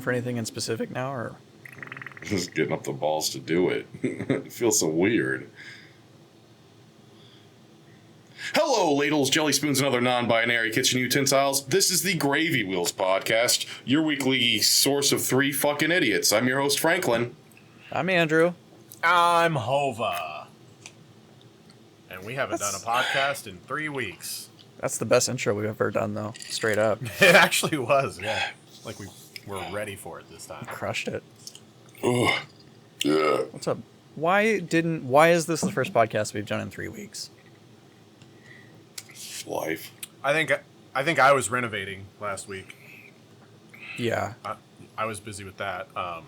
for anything in specific now, or Just getting up the balls to do it. It feels so weird. Hello, ladles, jelly spoons, and other non-binary kitchen utensils. This is the Gravy Wheels podcast, your weekly source of three fucking idiots. I'm your host, Franklin. I'm Andrew. I'm Hova. And we haven't done a podcast in 3 weeks. That's the best intro we've ever done, though. Straight up. It actually was, yeah. Like we were ready for it this time. Crushed it. Ugh. Yeah. What's up? Why is this the first podcast we've done in 3 weeks? Life. I think I was renovating last week. Yeah. I was busy with that. I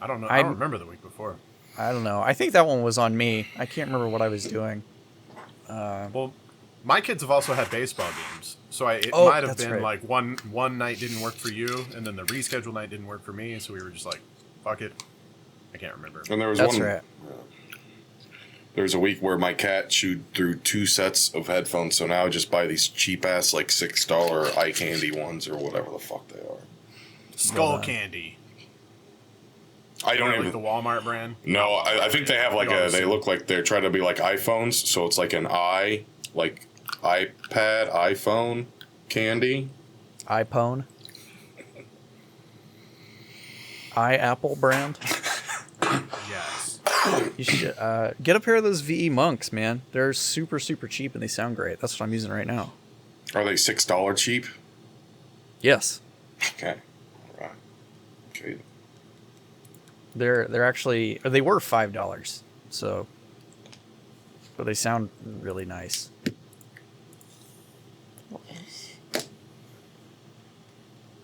don't know. I don't remember the week before. I don't know. I think that one was on me. I can't remember what I was doing. Well, my kids have also had baseball games, so it Oh, might have that's been right. like one night didn't work for you, and then the rescheduled night didn't work for me, so we were just like, fuck it. I can't remember. And there was That's one. right. There was a week where my cat chewed through 2 sets of headphones, so now I just buy these cheap ass like $6 eye candy ones or whatever the fuck they are. Skull Well, candy. I don't Like even. the Walmart brand. No, I think they have like You a. They look like they're trying to be like iPhones, so it's like an like iPad, iPhone candy. iPhone. iApple brand. Yes. You should get a pair of those VE Monks, man. They're super, super cheap and they sound great. That's what I'm using right now. Are they $6 cheap? Yes. Okay. Right. Okay. They're actually, or they were $5. So, but they sound really nice.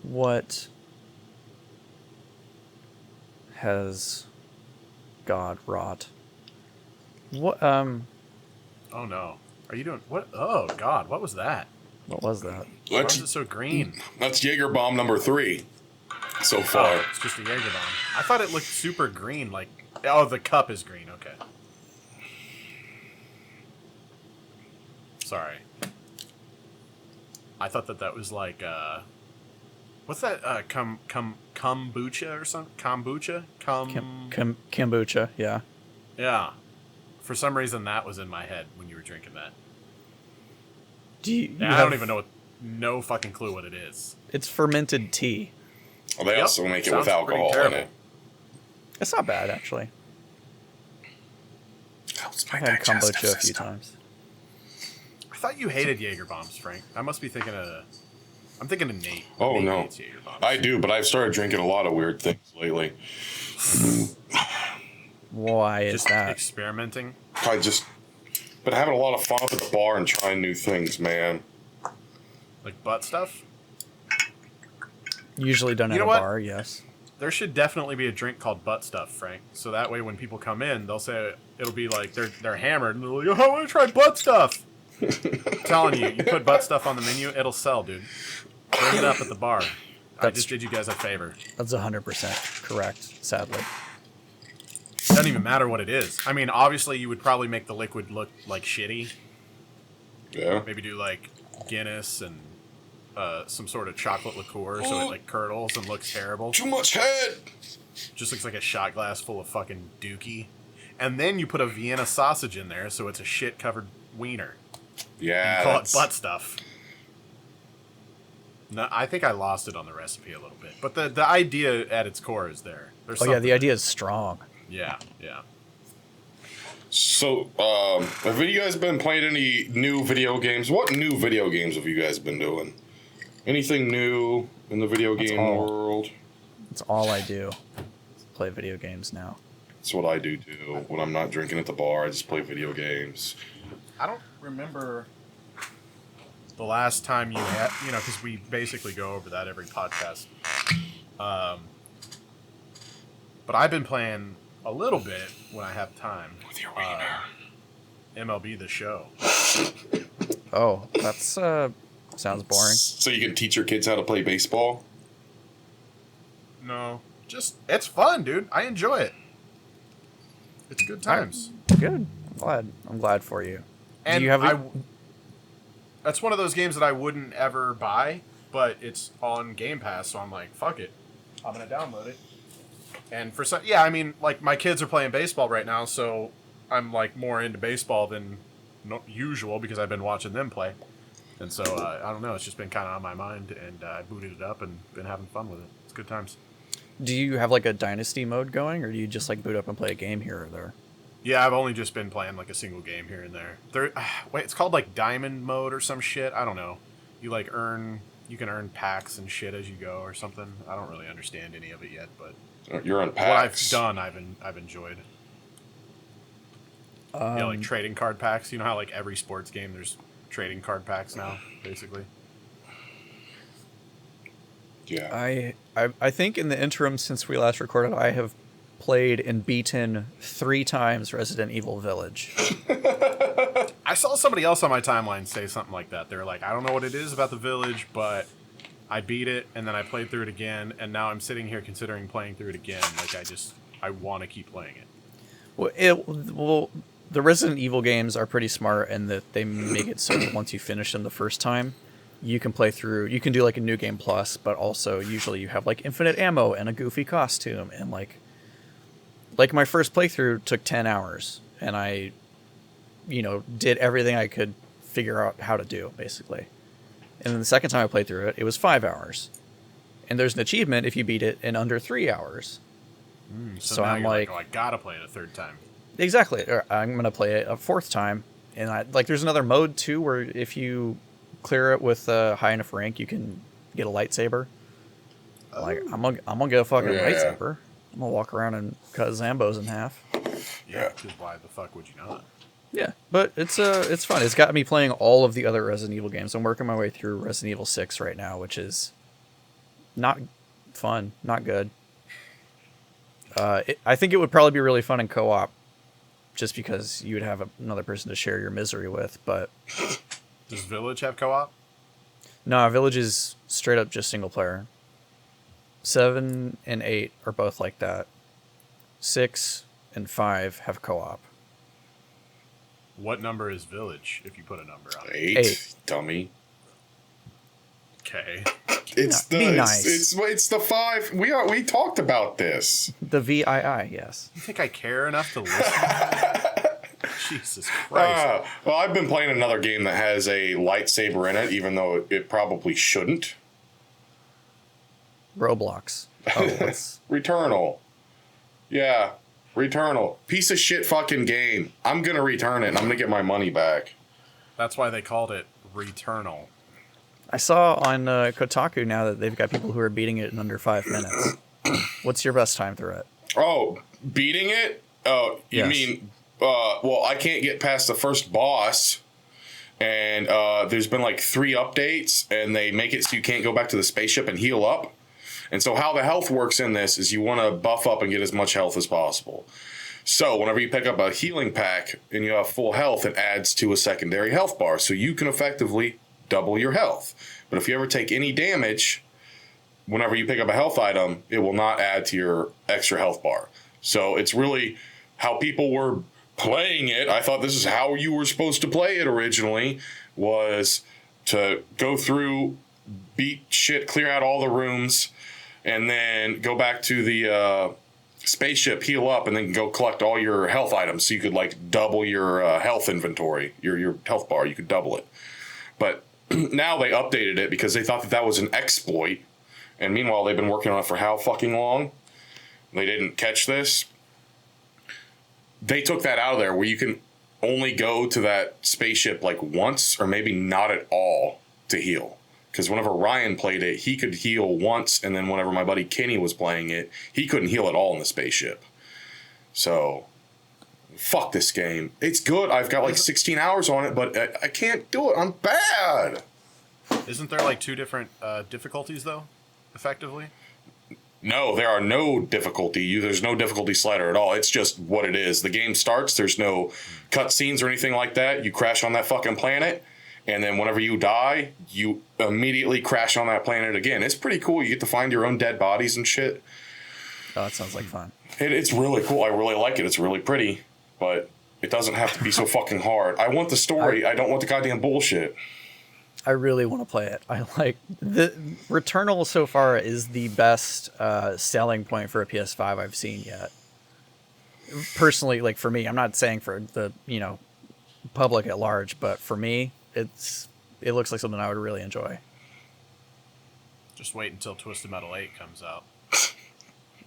What has God wrought? What Oh no. Are you doing what? Oh God, what was that? what was that? Why That's is it so green? that's Jaeger bomb number 3 so far. Oh, it's just a Jaeger bomb. I thought it looked super green. Like, oh, the cup is green. Okay. Sorry. I thought that was like what's that? Kombucha or something? Kombucha? Kombucha, yeah. Yeah. For some reason, that was in my head when you were drinking that. Do you I don't even know no fucking clue what it is. It's fermented tea. Well, they Yep. also make it Sounds with alcohol pretty in terrible. it. It's not bad, actually. Helps my I've had digestive kombucha a few system. times. I thought you hated Jaeger bombs, Frank. I must be thinking of. I'm thinking of Nate. Oh, Nate no. hates Jaeger bombs. I do, but I've started drinking a lot of weird things lately. Why is Just that? experimenting. But having a lot of fun at the bar and trying new things, man. Like butt stuff? Usually done You at know a what? bar, yes. There should definitely be a drink called butt stuff, Frank. So that way when people come in, they'll say it'll be like they're hammered and they're like, oh, I want to try butt stuff. I'm telling you, you put butt stuff on the menu, it'll sell, dude. Bring it up at the bar. I That's- just did you guys a favor. That's 100% correct, sadly. Doesn't even matter what it is. I mean, obviously you would probably make the liquid look like shitty. Yeah. Maybe do like Guinness and some sort of chocolate liqueur so it like curdles and looks terrible. Too much head. Just looks like a shot glass full of fucking dookie. And then you put a Vienna sausage in there so it's a shit covered wiener. Yeah. Call it that's- butt stuff. No, I think I lost it on the recipe a little bit. But the idea at its core is there. There's Oh, yeah, something the idea is strong. Yeah, yeah. So, have you guys been playing any new video games? What new video games have you guys been doing? Anything new in the video game all. world? That's all I do. Play video games now. That's what I do too. When I'm not drinking at the bar, I just play video games. I don't remember the last time you had, because we basically go over that every podcast. But I've been playing a little bit when I have time. With your wiener. MLB The Show. Oh, that's sounds boring. So you can teach your kids how to play baseball? No, just it's fun, dude. I enjoy it. It's good times. Good. I'm glad for you. And do you have that's one of those games that I wouldn't ever buy, but it's on Game Pass, so I'm like, fuck it. I'm gonna download it. And for some, yeah, I mean, like my kids are playing baseball right now, so I'm like more into baseball than usual because I've been watching them play. And so I don't know, it's just been kind of on my mind, and I booted it up and been having fun with it. It's good times. Do you have like a dynasty mode going, or do you just like boot up and play a game here or there? Yeah, I've only just been playing like a single game here and there. Wait, it's called like diamond mode or some shit. I don't know. You can earn packs and shit as you go or something. I don't really understand any of it yet, but You're on what I've packs. done, I've enjoyed. Like trading card packs. You know how like every sports game there's trading card packs now, basically. Yeah. I think in the interim since we last recorded, I have played and beaten 3 times Resident Evil Village. I saw somebody else on my timeline say something like that. They were like, I don't know what it is about the Village, but I beat it, and then I played through it again, and now I'm sitting here considering playing through it again. Like, I want to keep playing it. Well, the Resident Evil games are pretty smart in that they make it so that once you finish them the first time, you can play through, you can do like a New Game Plus, but also usually you have like infinite ammo and a goofy costume, and like my first playthrough took 10 hours, and I, did everything I could figure out how to do, basically. And then the second time I played through it, it was 5 hours. And there's an achievement if you beat it in under 3 hours. So I'm like, oh, I gotta play it a third time. Exactly. I'm going to play it a 4th time. And there's another mode, too, where if you clear it with a high enough rank, you can get a lightsaber. Like, I'm gonna get a fucking lightsaber. I'm going to walk around and cut Zambos in half. Yeah, because why the fuck would you not? Yeah, but it's fun. It's got me playing all of the other Resident Evil games. I'm working my way through Resident Evil 6 right now, which is not fun, not good. I think it would probably be really fun in co-op, just because you would have another person to share your misery with. But does Village have co-op? No, Village is straight up just single player. 7 and 8 are both like that. 6 and 5 have co-op. What number is Village, if you put a number on it? 8, dummy. Okay. It's Be nice. It's the 5. We talked about this. The VII, yes. You think I care enough to listen? Jesus Christ. Well, I've been playing another game that has a lightsaber in it, even though it probably shouldn't. Roblox. Oh, what's... Returnal. Yeah, Returnal. Piece of shit fucking game. I'm going to return it, and I'm going to get my money back. That's why they called it Returnal. I saw on Kotaku now that they've got people who are beating it in under 5 minutes. What's your best time through it? Oh, beating it? Oh, you Yes. mean... well, I can't get past the first boss, and there's been like 3 updates, and they make it so you can't go back to the spaceship and heal up. And so how the health works in this is you want to buff up and get as much health as possible. So whenever you pick up a healing pack and you have full health, it adds to a secondary health bar. So you can effectively double your health. But if you ever take any damage, whenever you pick up a health item, it will not add to your extra health bar. So it's really how people were playing it. I thought this is how you were supposed to play it originally, was to go through, beat shit, clear out all the rooms, and then go back to the spaceship, heal up, and then go collect all your health items. So you could like double your health inventory, your health bar. You could double it. But now they updated it because they thought that was an exploit. And meanwhile, they've been working on it for how fucking long? They didn't catch this. They took that out of there where you can only go to that spaceship like once or maybe not at all to heal. Because whenever Ryan played it, he could heal once, and then whenever my buddy Kenny was playing it, he couldn't heal at all in the spaceship. So, fuck this game. It's good. I've got like 16 hours on it, but I can't do it. I'm bad. Isn't there like 2 different difficulties, though, effectively? No, there are no difficulty. There's no difficulty slider at all. It's just what it is. The game starts. There's no cutscenes or anything like that. You crash on that fucking planet. And then whenever you die, you immediately crash on that planet again. It's pretty cool. You get to find your own dead bodies and shit. Oh, that sounds like fun. It's really cool. I really like it. It's really pretty. But it doesn't have to be so fucking hard. I want the story. I don't want the goddamn bullshit. I really want to play it. I like the Returnal so far is the best selling point for a PS5 I've seen yet. Personally, like for me, I'm not saying for the public at large, but for me, it looks like something I would really enjoy. Just wait until Twisted Metal 8 comes out.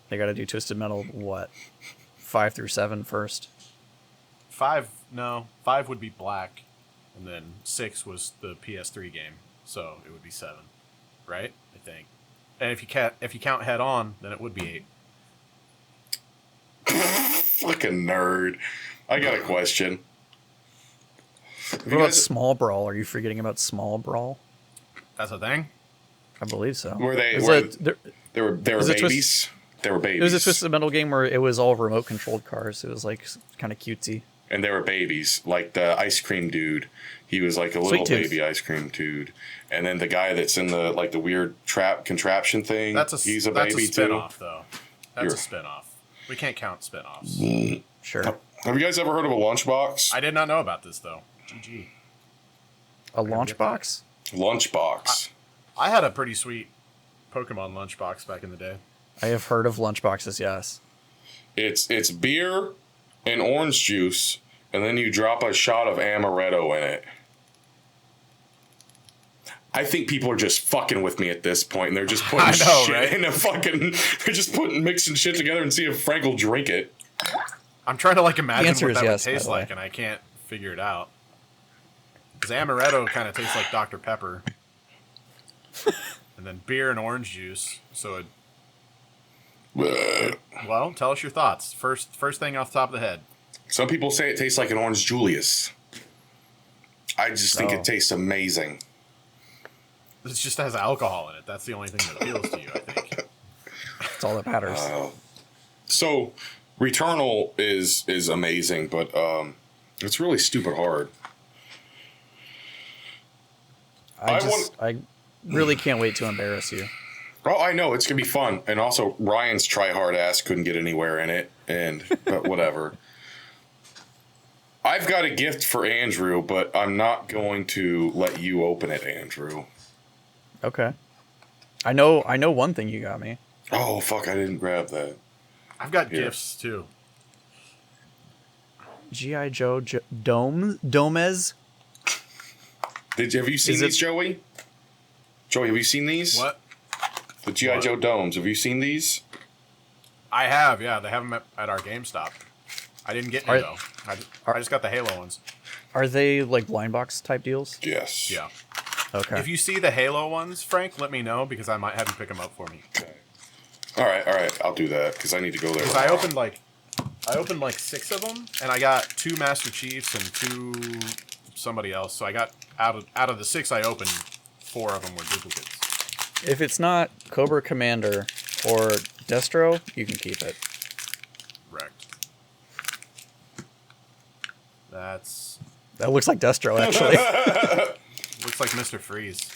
They got to do Twisted Metal what 5 through 7 first. 5 would be Black, and then 6 was the PS3 game, so it would be 7, right? I think. And if you count Head On, then it would be 8. Fucking nerd. I got a question. What about Small Brawl? Are you forgetting about Small Brawl? That's a thing? I believe so. Were they? They were babies. They were babies. It was a Twisted Metal game where it was all remote controlled cars. It was like kind of cutesy. And they were babies, like the ice cream dude. He was like a little baby ice cream dude. And then the guy that's in the the weird contraption thing. He's a baby spin too. Off, though. That's a spin-off. We can't count spin-offs. Sure. Have you guys ever heard of a lunchbox? I did not know about this though. GG. A lunchbox? Lunchbox. I had a pretty sweet Pokemon lunchbox back in the day. I have heard of lunchboxes, yes. It's beer and orange juice, and then you drop a shot of amaretto in it. I think people are just fucking with me at this point, and they're just putting shit in a fucking. They're just mixing shit together and see if Frank will drink it. I'm trying to imagine what that would taste way. like, and I can't figure it out. Because amaretto kind of tastes like Dr. Pepper. And then beer and orange juice. So well, tell us your thoughts. First thing off the top of the head. Some people say it tastes like an Orange Julius. I just think it tastes amazing. It just has alcohol in it. That's the only thing that appeals to you, I think. That's all that matters. So, Returnal is amazing, but it's really stupid hard. I really can't wait to embarrass you. Oh, I know it's gonna be fun, and also Ryan's try-hard ass couldn't get anywhere in it, but whatever. I've got a gift for Andrew, but I'm not going to let you open it, Andrew. Okay. I know one thing you got me. Oh fuck! I didn't grab that. I've got gifts too. G.I. Joe Domez. Have you seen these, Joey? Joey, have you seen these? What? The G.I. Joe domes. Have you seen these? I have, yeah. They have them at our GameStop. I didn't get any, though. I just got the Halo ones. Are they like blind box type deals? Yes. Yeah. Okay. If you see the Halo ones, Frank, let me know, because I might have you pick them up for me. Okay. All right. I'll do that, because I need to go there. Because I opened like 6 of them, and I got 2 Master Chiefs and 2 somebody else. So I got, out of the 6 I opened, 4 of them were duplicates. If it's not Cobra Commander or Destro, you can keep it. Wrecked. That looks like Destro, actually. Looks like Mr. Freeze.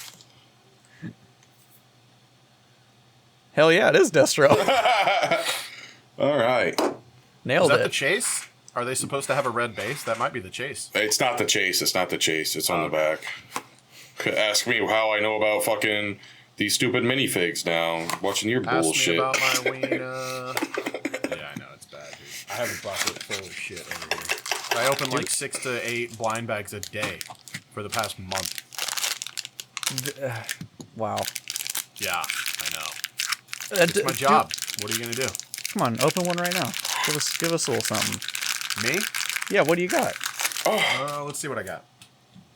Hell yeah, it is Destro. All right. Nailed Is that it. the chase? Are they supposed to have a red base? That might be the chase. It's not the chase. It's on the back. Ask me how I know about fucking these stupid minifigs now. Watching your bullshit. Ask me about my wiener. Yeah, I know. It's bad, dude. I have a bucket full of shit over here. I open like 6 to 8 blind bags a day for the past month. Wow. Yeah, I know. It's my job. What are you gonna do? Come on, open one right now. Give us a little something. Me? Yeah, what do you got? Let's see what I got.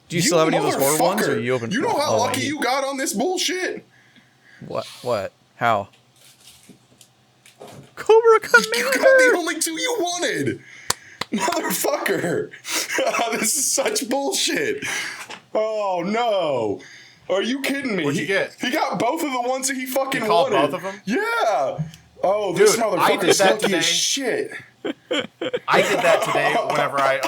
Do you still have any of those horror ones, or you open? You know how lucky you got on this bullshit? What? How? Cobra Commander! You got the only 2 you wanted! Motherfucker! This is such bullshit! Oh no! Are you kidding me? What'd you get? He got both of the ones that he fucking You called wanted. both of them? Yeah! Oh, Dude, this motherfucker's lucky as shit. I did that today whenever I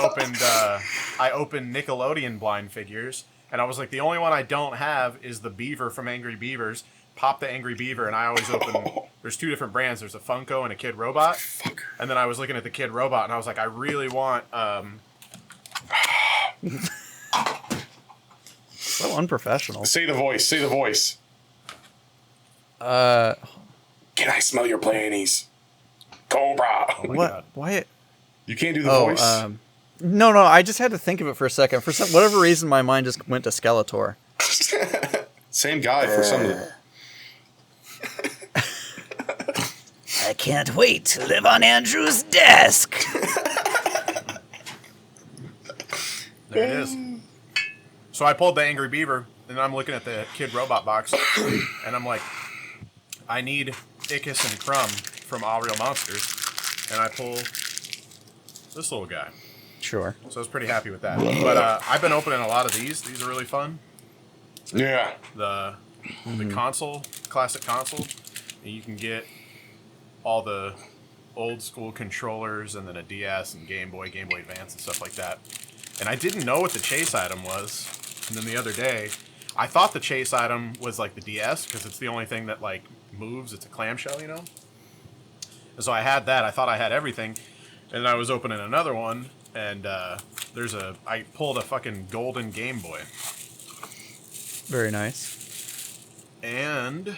opened Nickelodeon blind figures, and I was like, the only one I don't have is the Beaver from Angry Beavers. Pop the Angry Beaver, and I always open. There's 2 different brands. There's a Funko and a Kid Robot. Fucker. And then I was looking at the Kid Robot, and I was like, I really want. So unprofessional. Say the voice. Say the voice. Uh, Can I smell your peonies? Cobra. Oh my what? God. Why? You can't do the voice? No. I just had to think of it for a second. For whatever reason, my mind just went to Skeletor. Same guy for some of them. I can't wait to live on Andrew's desk. There it is. So I pulled the Angry Beaver, and I'm looking at the Kid Robot box, and I'm like, I need Ickis and Crumb from All Real Monsters, and I pull this little guy. Sure. So I was pretty happy with that. But I've been opening a lot of these. These are really fun. Yeah. The console, classic console, and you can get all the old school controllers and then a DS and Game Boy Advance and stuff like that. And I didn't know what the chase item was. And then the other day, I thought the chase item was like the DS because it's the only thing that like moves. It's a clamshell, you know? And so I had that. I thought I had everything. And I was opening another one and I pulled a fucking golden Game Boy. Very nice. And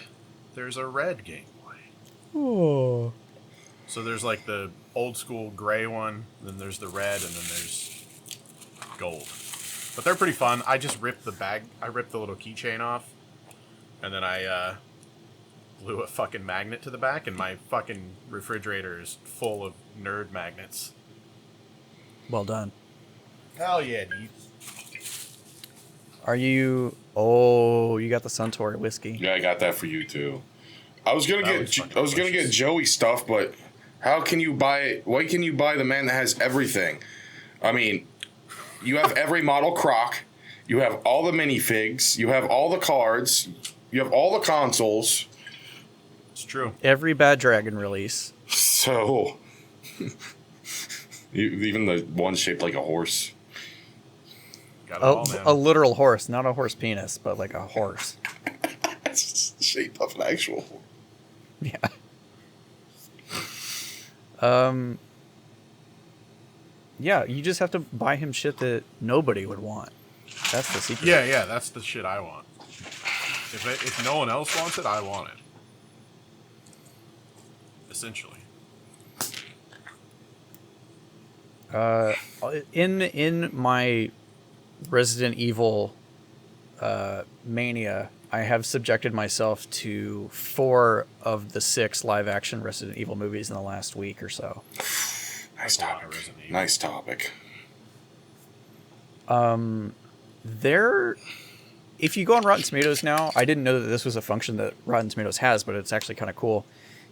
there's a red Game Boy. Oh. So there's like the old school gray one, then there's the red, and then there's gold. But they're pretty fun. I just ripped the bag. I ripped the little keychain off, and then I glue a fucking magnet to the back, and my fucking refrigerator is full of nerd magnets. Well done. Hell yeah, dude. Are you? Oh, you got the Suntory whiskey. Yeah, I got that for you too. I was gonna That get looks fucking get delicious. Joey stuff, but how can you buy? Why can you buy the man that has everything? I mean, you have every model croc, you have all the minifigs, you have all the cards, you have all the consoles. It's true. Every Bad Dragon release. So, even the one shaped like a horse. Got it all, man. A literal horse, not a horse penis, but like a horse. It's shaped of an actual horse. Yeah. Yeah, you just have to buy him shit that nobody would want. That's the secret. Yeah, that's the shit I want. If no one else wants it, I want it. Essentially. In my Resident Evil mania, I have subjected myself to 4 of the 6 live-action Resident Evil movies in the last week or so. Nice That's a lot of topic. Resident Evil. Nice topic. If you go on Rotten Tomatoes now, I didn't know that this was a function that Rotten Tomatoes has, but it's actually kind of cool.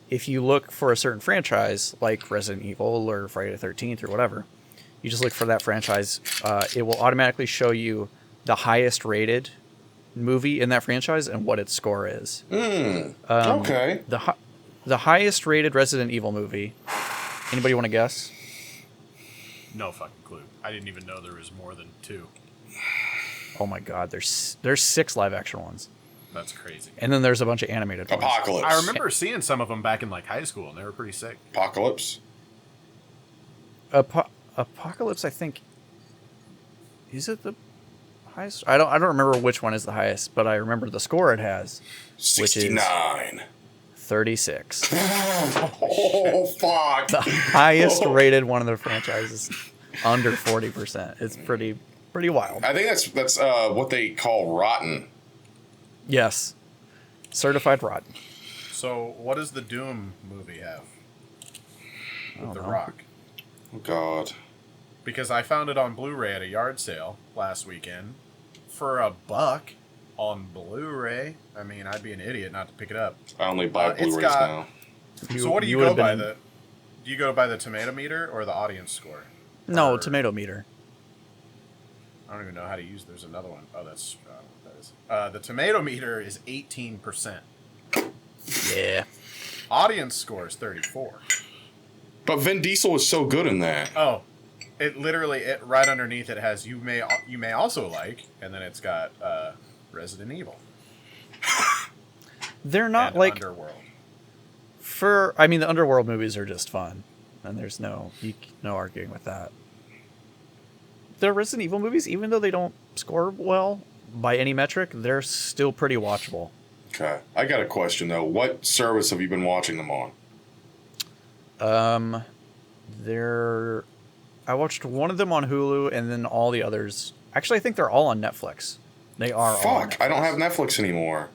If you look for a certain franchise, like Resident Evil or Friday the 13th or whatever, you just look for that franchise, it will automatically show you the highest rated movie in that franchise and what its score is. Okay. The highest rated Resident Evil movie, anybody want to guess? No fucking clue. I didn't even know there was more than 2. Oh my god, there's 6 live action ones. That's crazy. And then there's a bunch of animated ones. Apocalypse. I remember seeing some of them back in like high school, and they were pretty sick. Apocalypse. Apocalypse, I think, is it the highest? I don't remember which one is the highest, but I remember the score it has, which is 69. 36. Oh, fuck. The highest rated one of the franchises, under 40%. It's pretty wild. I think that's what they call rotten. Yes, certified rotten. So, what does the Doom movie have? With The know. Rock. Oh, God. Because I found it on Blu-ray at a yard sale last weekend for $1 on Blu-ray. I mean, I'd be an idiot not to pick it up. I only buy It's Blu-rays got- now. So what do you would've go by? been- Do you go by the tomato meter or the audience score? No, Or- tomato meter. I don't even know how to use. There's another one. Oh, that's that is. The tomato meter is 18%. Yeah. Audience score is 34. But Vin Diesel is so good in that. Oh, it literally right underneath it has you may also like, and then it's got Resident Evil. They're not and like Underworld. I mean, the Underworld movies are just fun, and there's no arguing with that. The Resident Evil movies, even though they don't score well, by any metric, they're still pretty watchable. Okay. I got a question though. What service have you been watching them on? I watched one of them on Hulu, and then all the others. Actually, I think they're all on Netflix. They are all on Fuck, I don't Netflix. have Netflix anymore.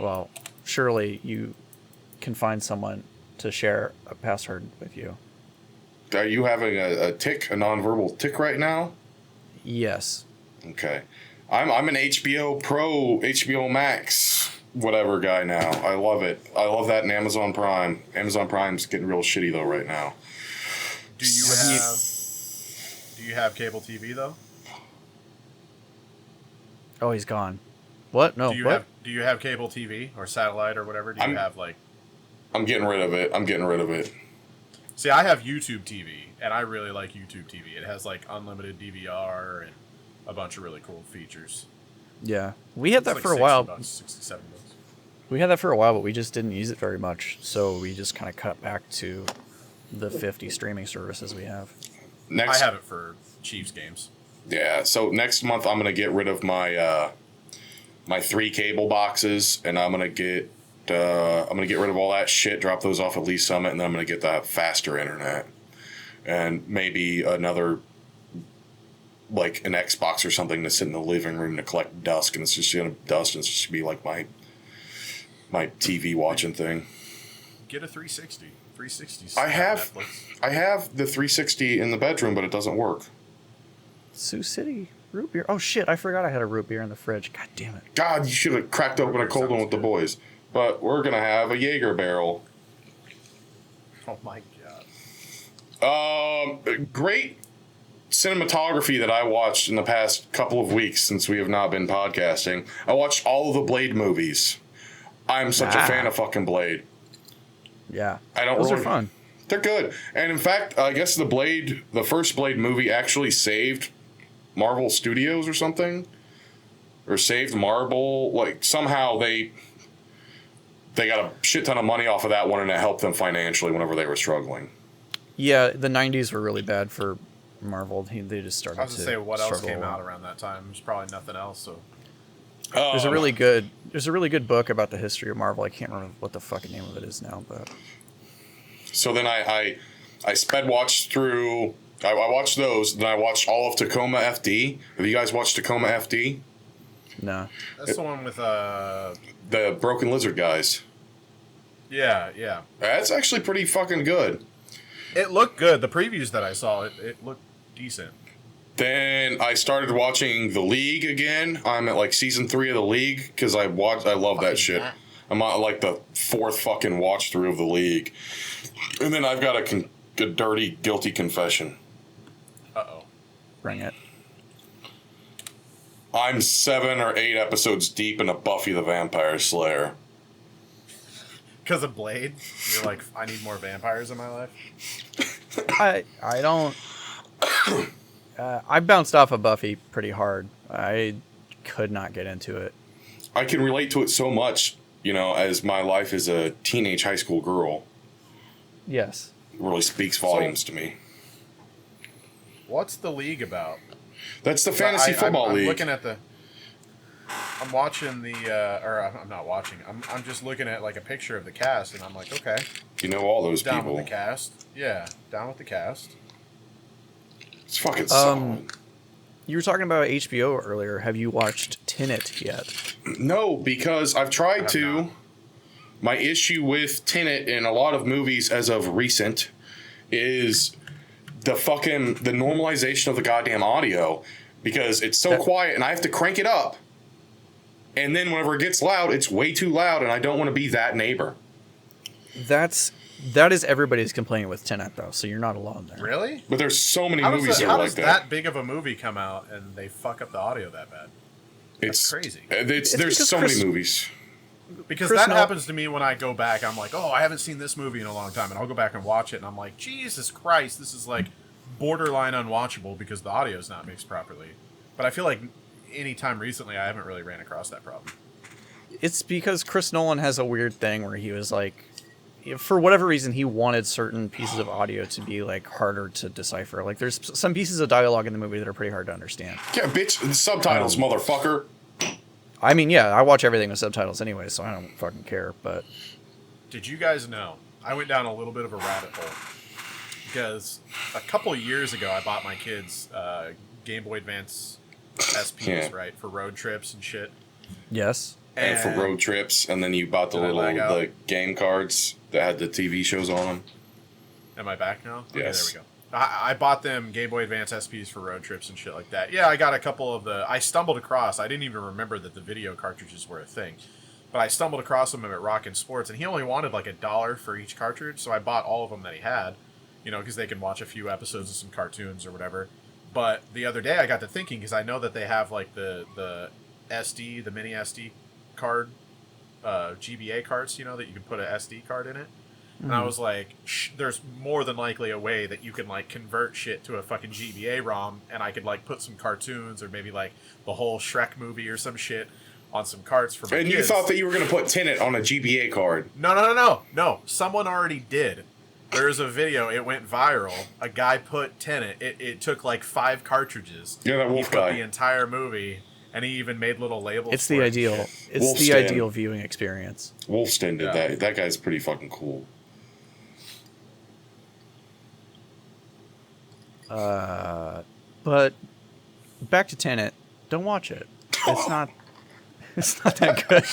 Well, surely you can find someone to share a password with you. Are you having a tick, a nonverbal tick right now? Yes. Okay. I'm an HBO Pro, HBO Max, whatever guy now. I love it. I love that in Amazon Prime. Amazon Prime's getting real shitty though right now. Do you have cable TV though? Oh, he's gone. What? No. What? Do you have cable TV or satellite or whatever? Do you have like? I'm getting rid of it. See, I have YouTube TV, and I really like YouTube TV. It has like unlimited DVR and a bunch of really cool features. Yeah, we had that It's for a like while. $60, 67 bucks. We had that for a while, but we just didn't use it very much. So we just kind of cut back to the 50 streaming services we have. I have it for Chiefs games. Yeah, so next month I'm gonna get rid of my my 3 cable boxes, and I'm gonna get rid of all that shit, drop those off at Lease Summit, and then I'm gonna get that faster internet, and maybe another like an Xbox or something to sit in the living room to collect dust, and it's just gonna dust, and it's just gonna be like my TV watching thing. Get a 360. 360. I have Netflix. the 360 in the bedroom, but it doesn't work. Sioux City root beer. Oh shit! I forgot I had a root beer in the fridge. God damn it! God, you should have cracked open a cold one with the boys. But we're gonna have a Jaeger barrel. Oh my god. Great cinematography that I watched in the past couple of weeks since we have not been podcasting. I watched all of the Blade movies. I'm such a fan of fucking Blade. Yeah, Those are fun. They're good. And in fact, I guess the first Blade movie actually saved Marvel Studios or something. Or saved Marvel. Like, somehow they got a shit ton of money off of that one, and it helped them financially whenever they were struggling. Yeah, the 90s were really bad for Marvel. They just started I was to gonna say what else struggle. came out around that time. There's probably nothing else. So There's a really good book about the history of Marvel. I can't remember what the fucking name of it is now, but So then I sped watched through. I watched those. Then I watched all of Tacoma FD. Have you guys watched Tacoma FD? no. that's the one with The Broken Lizard guys. yeah. That's actually pretty fucking good. It looked good. The previews that I saw, it looked decent. Then I started watching The League again. I'm at like season 3 of The League because I love that shit. I'm on like the 4th fucking watch through of The League. And then I've got a dirty, guilty confession. Uh-oh. Bring it. I'm 7 or 8 episodes deep into Buffy the Vampire Slayer. Because of Blade? You're like, I need more vampires in my life? I don't. I bounced off of Buffy pretty hard. I could not get into it. I can relate to it so much, as my life as a teenage high school girl. Yes. It really speaks volumes to me. What's the league about? That's the fantasy football I'm league. looking at I'm watching I'm not watching. I'm just looking at like a picture of the cast, and I'm like, okay, You know all those down people. with the cast. Yeah, down with the cast. It's fucking solid. You were talking about HBO earlier. Have you watched Tenet yet? No, because I've tried have to. not. My issue with Tenet in a lot of movies as of recent is the normalization of the goddamn audio, because it's so quiet and I have to crank it up. And then whenever it gets loud, it's way too loud, and I don't want to be that neighbor. That is everybody's complaining with Tenet, though, so you're not alone there. Really? But there's so many How movies that are like does that big of a movie come out and they fuck up the audio that bad? It's crazy. There's because so many movies. Because Chris that Nolan- happens to me when I go back. I'm like, oh, I haven't seen this movie in a long time, and I'll go back and watch it, and I'm like, Jesus Christ, this is like borderline unwatchable because the audio's not mixed properly. But I feel like any time recently, I haven't really ran across that problem. It's because Chris Nolan has a weird thing where he was like, for whatever reason, he wanted certain pieces of audio to be like harder to decipher. Like there's some pieces of dialogue in the movie that are pretty hard to understand. Yeah, bitch, the subtitles, motherfucker. I mean, yeah, I watch everything with subtitles anyway, so I don't fucking care. But Did you guys know? I went down a little bit of a rabbit hole because a couple of years ago I bought my kids Game Boy Advance SPs, right, for road trips and shit. yes, And for road trips, and then you bought the the game cards that had the TV shows on them. Am I back now? Yes. Okay, there we go. I bought them Game Boy Advance SPs for road trips and shit like that. Yeah, I got a couple of I stumbled across, I didn't even remember that the video cartridges were a thing. But I stumbled across them at Rockin' Sports, and he only wanted like $1 for each cartridge, so I bought all of them that he had, you know, because they can watch a few episodes of some cartoons or whatever. But the other day I got to thinking, because I know that they have like the SD, the mini SD card, GBA cards, you know, that you can put an SD card in it. And I was like, there's more than likely a way that you can like convert shit to a fucking GBA ROM, and I could like put some cartoons or maybe like the whole Shrek movie or some shit on some cards for my kids. And you thought that you were going to put Tenet on a GBA card. No. Someone already did. There's a video. It went viral. A guy put Tenet. It took like 5 cartridges. Yeah, that wolf guy. The entire movie, and he even made little labels. it's the ideal. It's Wolfstan. the ideal viewing experience. Wolfstan did that. That guy's pretty fucking cool. But back to Tenet. Don't watch it. It's not. It's not that good.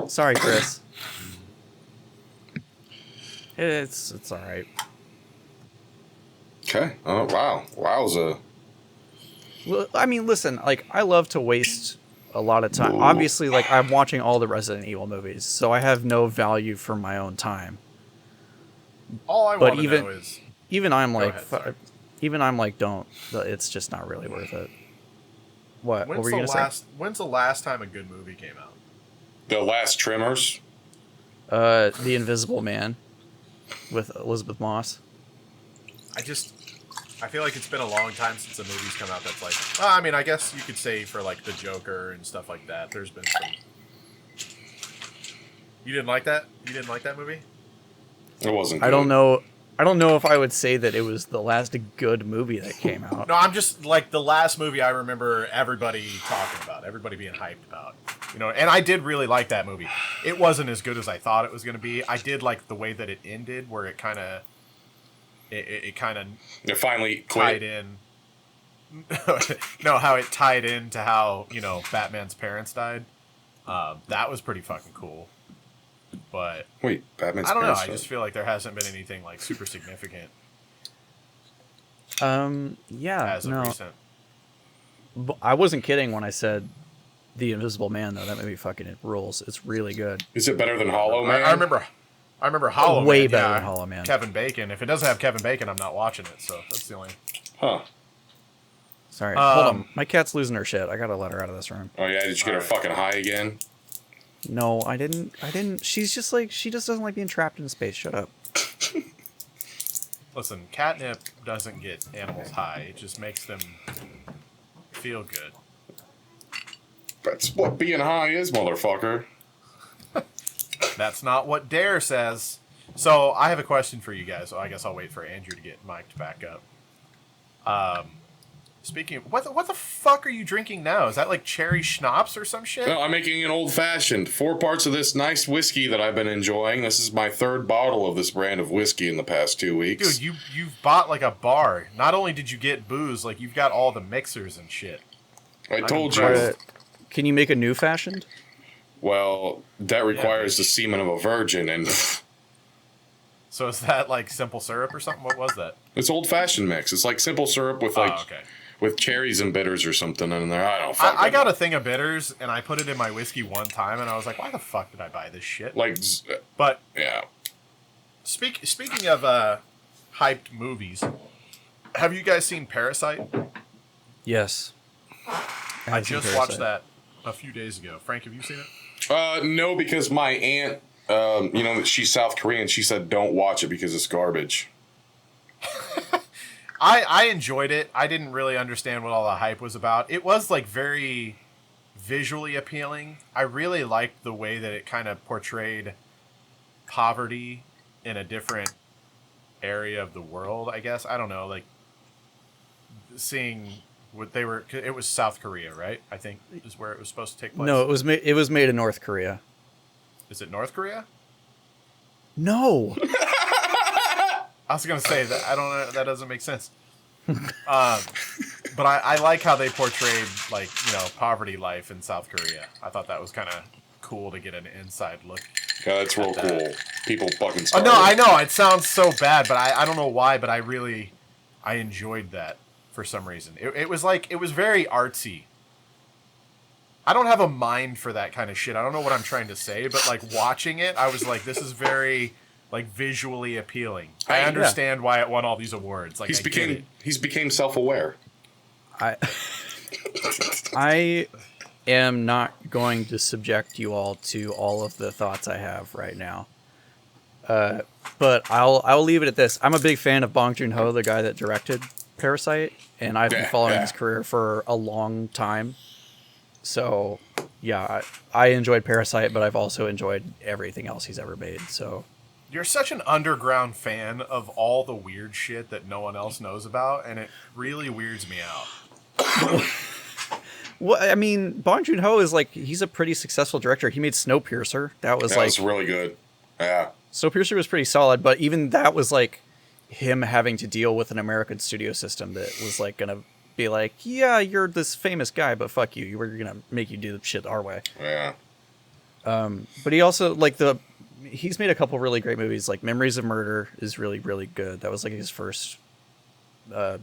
Sorry, Chris. It's all right. Okay. Oh, wow. Wowza. Well, I mean, listen. Like, I love to waste a lot of time. Obviously, like I'm watching all the Resident Evil movies, so I have no value for my own time. All I want to know is even I'm like, ahead, even I'm like, don't. It's just not really worth it. What were you gonna say? When's the last time a good movie came out? The Last Tremors. The Invisible Man with Elizabeth Moss. I feel like it's been a long time since a movie's come out that's like, well, I mean, I guess you could say for like the Joker and stuff like that. There's been some. You didn't like that? You didn't like that movie? It wasn't good. I don't know. I don't know if I would say that it was the last good movie that came out. No, I'm just like the last movie I remember everybody talking about, everybody being hyped about. You know, and I did really like that movie. It wasn't as good as I thought it was going to be. I did like the way that it ended, where it kind of, it finally tied quit. in. No, how it tied into how, you know, Batman's parents died. That was pretty fucking cool. But Wait, Batman's I don't know. parents I just feel like there hasn't been anything like super significant Yeah, as of no. recent. I wasn't kidding when I said The Invisible Man, though. That movie fucking rules. It's really good. Is it better than Hollow Man? I remember Hollow Man. Way better than Hollow Man. Kevin Bacon. If it doesn't have Kevin Bacon, I'm not watching it. So that's the only. Huh. Sorry, hold on. My cat's losing her shit. I gotta let her out of this room. Oh, yeah? Did you get her fucking high again? No, I didn't. She's just like, she just doesn't like being trapped in space. Shut up. Listen, catnip doesn't get animals high. It just makes them feel good. That's what being high is, motherfucker. That's not what Dare says. So I have a question for you guys. So I guess I'll wait for Andrew to get mic'd back up. Speaking of, what the fuck are you drinking now? Is that like cherry schnapps or some shit? No, I'm making an old fashioned. 4 parts of this nice whiskey that I've been enjoying. This is my 3rd bottle of this brand of whiskey in the past 2 weeks. Dude, you've bought like a bar. Not only did you get booze, like you've got all the mixers and shit. I told you. Can you make a new fashioned? Well, that requires the semen of a virgin, and So is that like simple syrup or something? What was that? it's old fashioned mix. It's like simple syrup with with cherries and bitters or something in there. I don't. I got a thing of bitters and I put it in my whiskey one time and I was like, why the fuck did I buy this shit? Like, but yeah. Speaking of hyped movies, have you guys seen Parasite? Yes. I just watched that a few days ago. Frank, have you seen it? No, because my aunt, you know, she's South Korean. She said don't watch it because it's garbage. I enjoyed it. I didn't really understand what all the hype was about. It was like very visually appealing. I really liked the way that it kind of portrayed poverty in a different area of the world, I guess. I don't know, like seeing what they were. It was South Korea, right? I think is where it was supposed to take place. No, it was made in North Korea. Is it North Korea? No. I was gonna say that. I don't know. That doesn't make sense. But I like how they portrayed, like, you know, poverty life in South Korea. I thought that was kind of cool to get an inside look. Yeah, that's real cool. People fucking Oh starving. no, I know it sounds so bad, but I don't know why, but I enjoyed that for some reason. It was very artsy. I don't have a mind for that kind of shit. I don't know what I'm trying to say, but like watching it, I was like, this is very like visually appealing. I understand why it won all these awards. Like he's became self-aware. I am not going to subject you all to all of the thoughts I have right now. But I'll leave it at this. I'm a big fan of Bong Joon-ho, the guy that directed Parasite, and I've been following his career for a long time. So, yeah, I enjoyed Parasite, but I've also enjoyed everything else he's ever made. So, you're such an underground fan of all the weird shit that no one else knows about, and it really weirds me out. Well, I mean, Bong Joon-ho is like, he's a pretty successful director. He made Snowpiercer. That was really good. Yeah. Snowpiercer was pretty solid, but even that was like him having to deal with an American studio system that was like gonna be like, yeah, you're this famous guy, but fuck you. We're gonna make you do the shit our way. Yeah. But he also he's made a couple really great movies. Like Memories of Murder is really, really good. That was like his first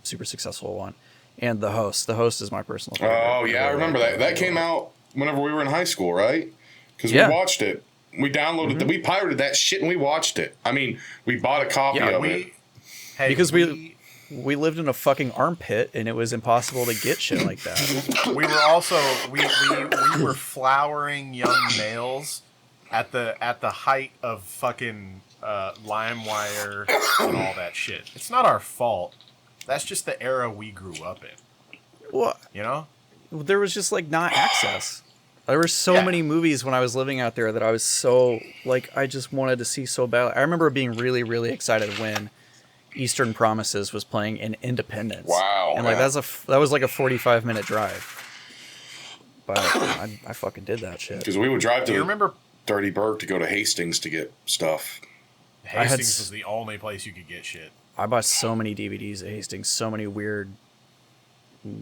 super successful one. And The Host. The Host is my personal favorite. Oh yeah, I remember that. That came out whenever we were in high school, right? Because we watched it. We downloaded we pirated that shit and we watched it. I mean, we bought a copy of it. Hey, because we lived in a fucking armpit and it was impossible to get shit like that. We were also we were flowering young males at the height of fucking LimeWire and all that shit. It's not our fault. That's just the era we grew up in. Well, you know, there was just like not access. There were so many movies when I was living out there that I was so like I just wanted to see so bad. I remember being really, really excited when Eastern Promises was playing in Independence. Wow! And like that was like a 45-minute drive. But I fucking did that shit. Because we would drive to Dirty Burg to go to Hastings to get stuff. Hastings was the only place you could get shit. I bought so many DVDs at Hastings, so many weird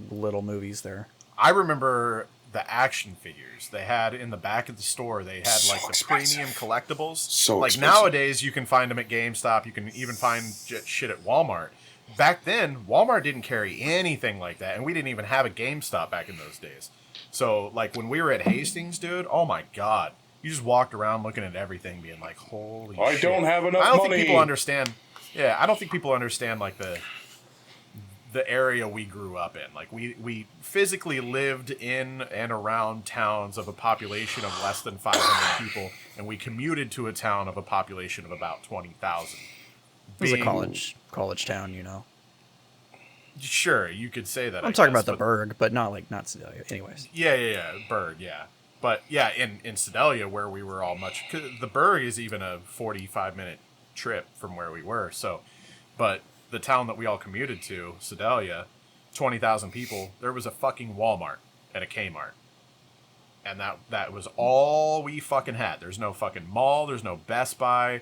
little movies there. I remember the action figures they had in the back of the store. They had like the premium collectibles. So like expensive. Nowadays you can find them at GameStop. You can even find shit at Walmart. Back then, Walmart didn't carry anything like that, and we didn't even have a GameStop back in those days. So like when we were at Hastings, dude, oh my god. You just walked around looking at everything being like, holy shit. I don't have enough money. I don't think people understand. Yeah, I don't think people understand like the area we grew up in. Like we physically lived in and around towns of a population of less than 500 people, and we commuted to a town of a population of about 20,000. It was a college town, you know. Sure, you could say that. I'm talking about the Berg, but not Sedalia. Anyways. Yeah, Berg, yeah. But yeah, in Sedalia where we were all the Berg is even a 45-minute trip from where we were. So, but the town that we all commuted to, Sedalia, 20,000 people, there was a fucking Walmart and a Kmart. And that was all we fucking had. There's no fucking mall, there's no Best Buy.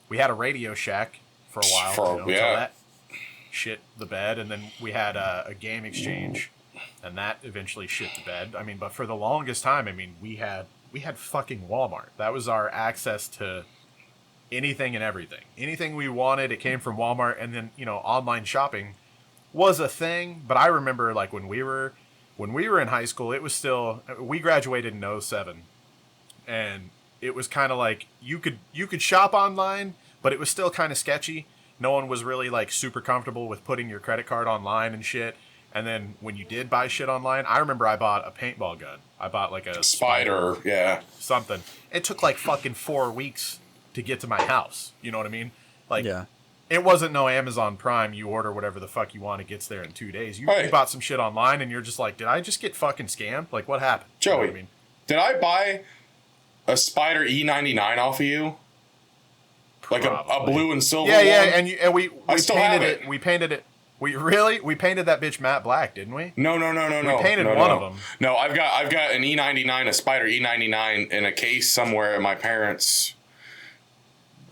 We had a Radio Shack for a while, until that shit the bed, and then we had a Game Exchange, and that eventually shit the bed. I mean, but for the longest time, I mean, we had fucking Walmart. That was our access to anything and everything. Anything we wanted, it came from Walmart. And then, you know, online shopping was a thing. But I remember like when we were in high school, it was still, we graduated in 07, and it was kind of like you could shop online, but it was still kind of sketchy. No one was really like super comfortable with putting your credit card online and shit. And then when you did buy shit online, I remember I bought a paintball gun. I bought like a spider, something. It took like fucking 4 weeks to get to my house. You know what I mean? Like, yeah. it wasn't no Amazon Prime. You order whatever the fuck you want, it gets there in 2 days. You Right. bought some shit online, and you're just like, did I just get fucking scammed? Like, what happened? You know Joey, what I mean? did I buy a Spider E99 off of you? Like a Probably. blue and silver Yeah, one? and we still painted have it. it. We painted it. We painted that bitch matte black, didn't we? No. We painted no, one no. of them. No, I've got an E99, a Spider E99 in a case somewhere at my parents'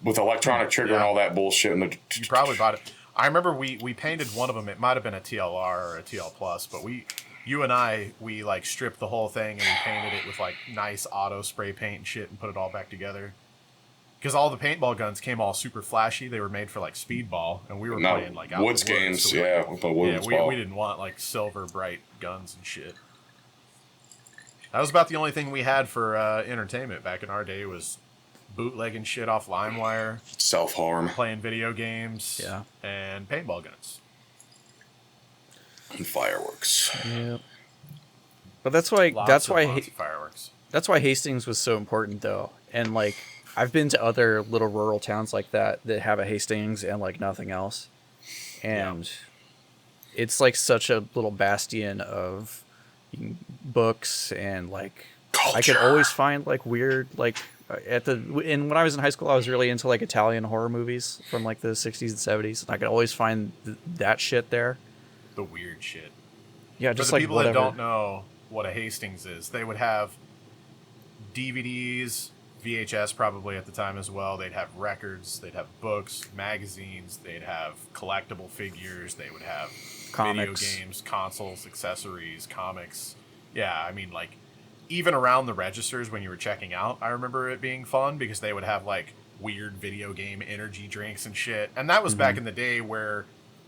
with electronic trigger and all that bullshit. And You probably bought it. I remember we painted one of them. It might have been a TLR or a TL Plus, but you and I like stripped the whole thing and we painted it with like nice auto spray paint and shit and put it all back together. Because all the paintball guns came all super flashy. They were made for like speedball, and we were playing like out Woods in the woods, games. so Yeah, with the Woods ball. we didn't want like silver bright guns and shit. That was about the only thing we had for entertainment back in our day was bootlegging shit off LimeWire, Self-harm. playing video games, Yeah. and paintball guns. And fireworks. Yeah. But that's why Lots of fireworks. that's why Hastings was so important though. And like I've been to other little rural towns like that have a Hastings and like nothing else. And it's like such a little bastion of books and like Culture. I could always find like weird like when I was in high school I was really into like Italian horror movies from like the 60s and 70s and I could always find that shit there. The weird shit. Yeah, For just the like people whatever. that don't know what a Hastings is, they would have DVDs, VHS probably at the time as well. They'd have records, they'd have books, magazines, they'd have collectible figures, they would have Comics. video games, consoles, accessories, comics. Yeah, I mean, like, even around the registers when you were checking out, I remember it being fun because they would have, like, weird video game energy drinks and shit. And that was back in the day where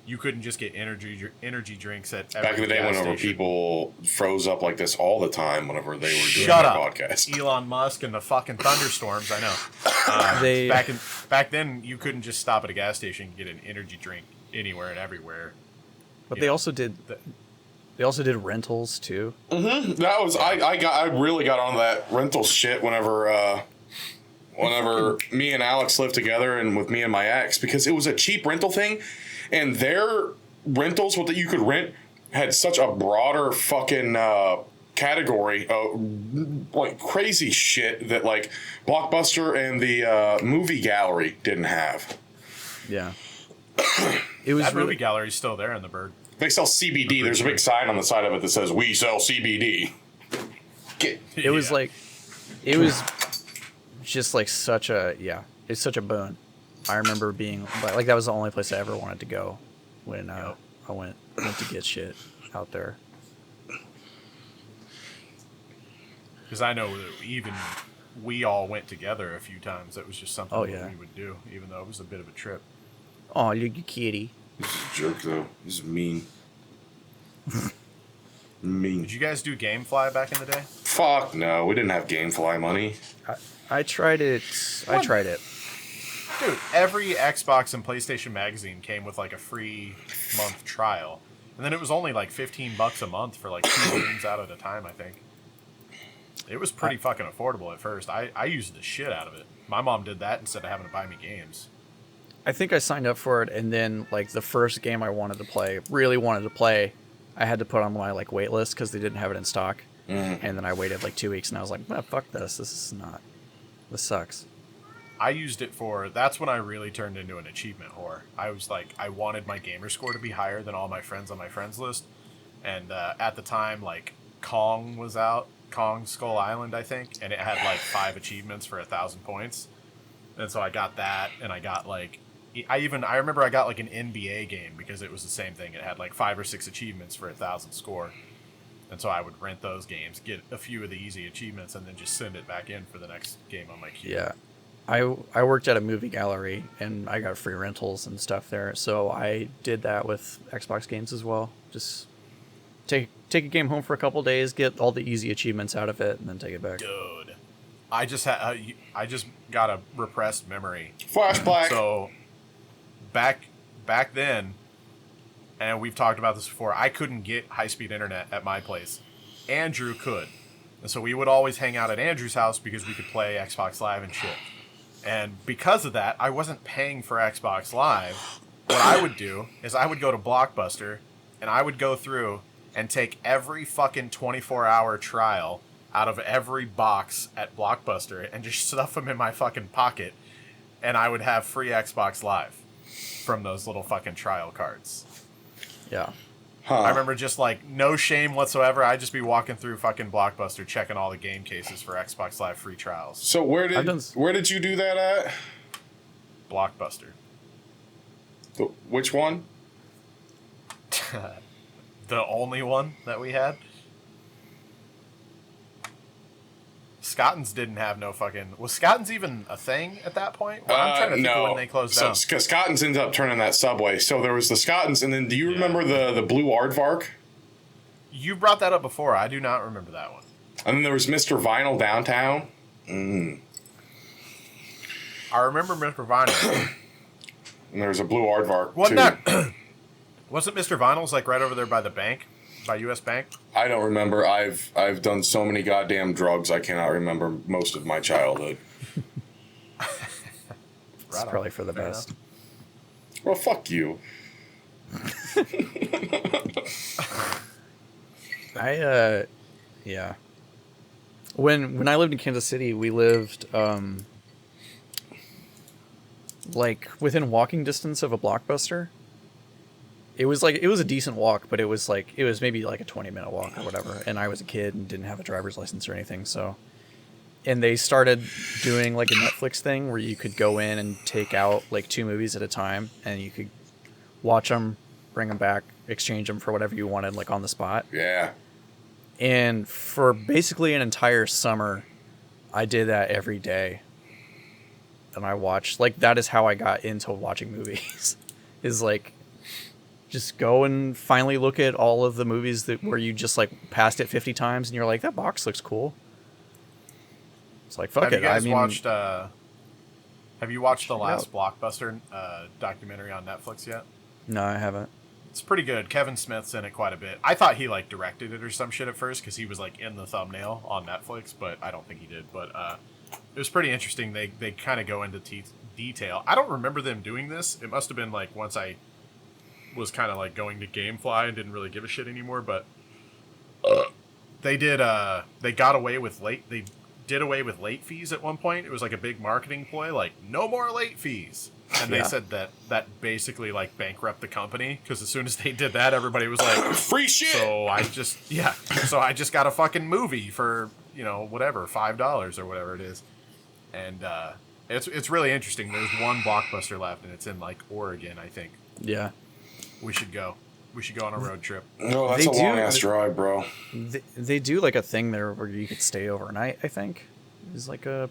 you couldn't just get energy drinks at every Back in the day, gas whenever station. people froze up like this all the time, whenever they were doing Shut their up, podcast. Elon Musk and the fucking thunderstorms. I know. Back then, you couldn't just stop at a gas station and get an energy drink anywhere and everywhere. But they also did rentals too. That was I really got on that rental shit whenever me and Alex lived together and with me and my ex because it was a cheap rental thing, and their rentals what that you could rent had such a broader fucking category like crazy shit that like Blockbuster and the movie gallery didn't have. Yeah. It was That really movie gallery's still there in the Bird. They sell CBD. There's a big sign on the side of it that says "We sell CBD." it was like it was just like such a it's such a boon. I remember being like that was the only place I ever wanted to go when I went to get shit out there. Because I know that even we all went together a few times. That was just something that we would do, even though it was a bit of a trip. Oh, you kitty. He's a jerk though. He's mean. Mean. Did you guys do GameFly back in the day? Fuck no, we didn't have GameFly money. I tried it. I tried it. Dude, every Xbox and PlayStation magazine came with like a free month trial. And then it was only like $15 a month for like 2 games out at a time, I think. It was pretty fucking affordable at first. I used the shit out of it. My mom did that instead of having to buy me games. I think I signed up for it, and then like the first game I really wanted to play, I had to put on my like wait list because they didn't have it in stock. And then I waited like 2 weeks, and I was like, "Fuck this! This sucks." I used it that's when I really turned into an achievement whore. I was like, I wanted my gamer score to be higher than all my friends on my friends list. And at the time, like Kong was out, Kong Skull Island, I think, and it had like 5 achievements for 1,000 points. And so I got that, and I got like, I remember I got like an NBA game because it was the same thing. It had like 5 or 6 achievements for 1,000 score. And so I would rent those games, get a few of the easy achievements, and then just send it back in for the next game on my queue. Yeah. I worked at a movie gallery, and I got free rentals and stuff there. So I did that with Xbox games as well. Just take a game home for a couple days, get all the easy achievements out of it, and then take it back. Dude, I just got a repressed memory. Flashback. So back then, and we've talked about this before, I couldn't get high-speed internet at my place. Andrew could. And so we would always hang out at Andrew's house because we could play Xbox Live and shit. And because of that, I wasn't paying for Xbox Live. What I would do is I would go to Blockbuster and I would go through and take every fucking 24-hour trial out of every box at Blockbuster and just stuff them in my fucking pocket, and I would have free Xbox Live from those little fucking trial cards. Yeah. Huh. I remember just like no shame whatsoever. I'd just be walking through fucking Blockbuster checking all the game cases for Xbox Live free trials. So where did you do that at? Blockbuster. Which one? The only one that we had. Scottons didn't have no fucking... Was Scottons even a thing at that point? Well, I'm trying to think of when they closed down. Because Scottons ended up turning that Subway. So there was the Scottons, and then do you remember the Blue Aardvark? You brought that up before. I do not remember that one. And then there was Mr. Vinyl downtown. I remember Mr. Vinyl. And there was a Blue Aardvark, Wasn't too. that... Wasn't Mr. Vinyl's like right over there by the bank? By U.S. Bank? I don't remember. I've done so many goddamn drugs, I cannot remember most of my childhood. It's probably for the best. Enough. Well, fuck you. Yeah. When I lived in Kansas City, we lived like within walking distance of a Blockbuster. It was a decent walk, but it was maybe like a 20-minute walk or whatever. And I was a kid and didn't have a driver's license or anything. So, and they started doing like a Netflix thing where you could go in and take out like 2 movies at a time, and you could watch them, bring them back, exchange them for whatever you wanted, like on the spot. Yeah. And for basically an entire summer, I did that every day. And I watched, like, that is how I got into watching movies. Is like, just go and finally look at all of the movies where you just like passed it 50 times and you're like, that box looks cool. It's like, fuck it. Have you watched the last Blockbuster documentary on Netflix yet? No, I haven't. It's pretty good. Kevin Smith's in it quite a bit. I thought he like directed it or some shit at first because he was like in the thumbnail on Netflix, but I don't think he did. But it was pretty interesting. They kind of go into detail. I don't remember them doing this. It must have been like once I was kind of like going to GameFly and didn't really give a shit anymore. But they did. They got away with late. They did away with late fees at one point. It was like a big marketing ploy, like no more late fees. And they said that basically like bankrupt the company because as soon as they did that, everybody was like, free shit. So I just got a fucking movie for whatever $5 or whatever it is, and it's really interesting. There's one Blockbuster left, and it's in like Oregon, I think. Yeah, we should go. We should go on a road trip. No, that's a long ass drive, bro. They do like a thing there where you could stay overnight. I think is like a.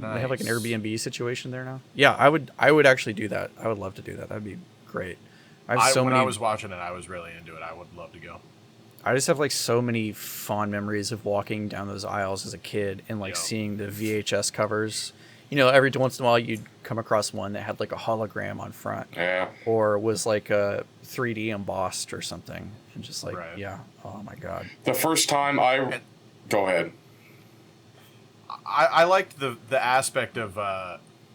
Nice. They have like an Airbnb situation there now. Yeah, I would actually do that. I would love to do that. That'd be great. When I was watching it, I was really into it. I would love to go. I just have like so many fond memories of walking down those aisles as a kid and like seeing the VHS covers. Every once in a while you'd come across one that had like a hologram on front. Yeah. Or was like a 3D embossed or something. And just like, yeah. Oh my God. The first time go ahead. I liked the aspect of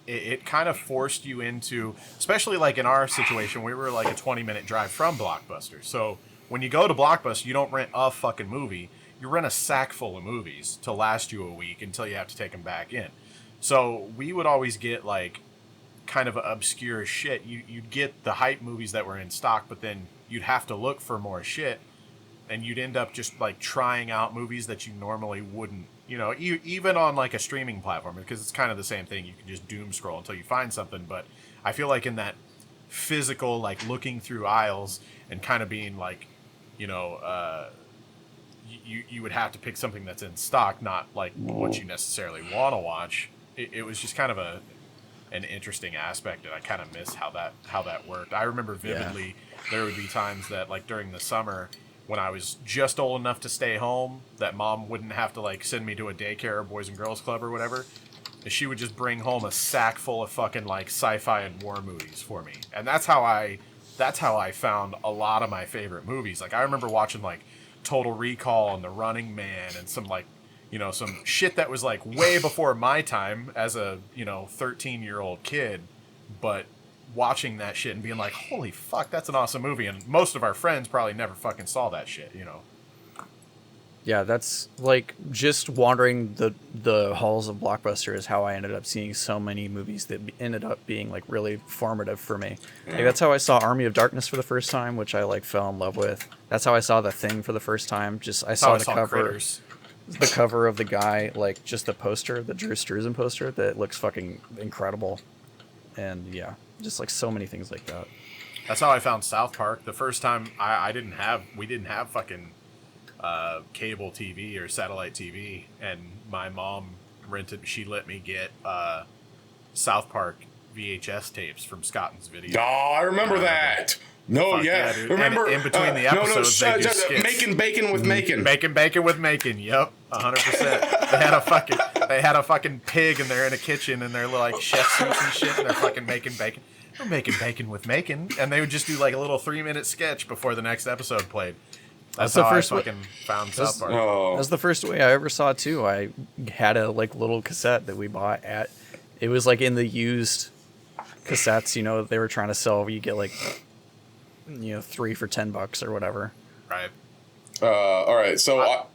it kind of forced you into, especially like in our situation, we were like a 20-minute drive from Blockbuster. So when you go to Blockbuster, you don't rent a fucking movie. You rent a sack full of movies to last you a week until you have to take them back in. So we would always get like kind of obscure shit. You'd get the hype movies that were in stock, but then you'd have to look for more shit. And you'd end up just like trying out movies that you normally wouldn't. Even on like a streaming platform, because it's kind of the same thing. You can just doom scroll until you find something. But I feel like in that physical, like looking through aisles and kind of being like, you would have to pick something that's in stock, not like what you necessarily want to watch. It was just kind of an interesting aspect, and I kind of miss how that worked. I remember vividly there would be times that like during the summer, when I was just old enough to stay home, that mom wouldn't have to like send me to a daycare or Boys and Girls Club or whatever. She would just bring home a sack full of fucking like sci-fi and war movies for me. And that's how I found a lot of my favorite movies. Like I remember watching like Total Recall and The Running Man and some like, some shit that was like way before my time as a 13-year-old kid, but watching that shit and being like, holy fuck, that's an awesome movie. And most of our friends probably never fucking saw that shit. Yeah, that's like just wandering the halls of Blockbuster is how I ended up seeing so many movies that ended up being like really formative for me. Like that's how I saw Army of Darkness for the first time, which I like fell in love with. That's how I saw The Thing for the first time. Just I saw the cover, Critters. the cover of the guy, like just the poster, the Drew Struzan poster that looks fucking incredible. And yeah, just like so many things like that. That's how I found South Park. The first time we didn't have fucking cable TV or satellite TV, and my mom she let me get South Park VHS tapes from Scotton's Video. Oh, I remember that. No, yeah. dude. Remember And in between the episodes, they do skits. Making bacon with Macon. Making bacon with Macon. Yep, 100%. They had a fucking pig, and they're in a kitchen, and they're like chef suits and shit, and they're fucking making bacon. We're making bacon with Macon, and they would just do like a little 3-minute sketch before the next episode played. That's how I fucking found South Park. Oh. That's the first way I ever saw it too. I had a like little cassette that we bought at. It was like in the used cassettes. They were trying to sell. You get like 3 for $10 or whatever. Right. All right. So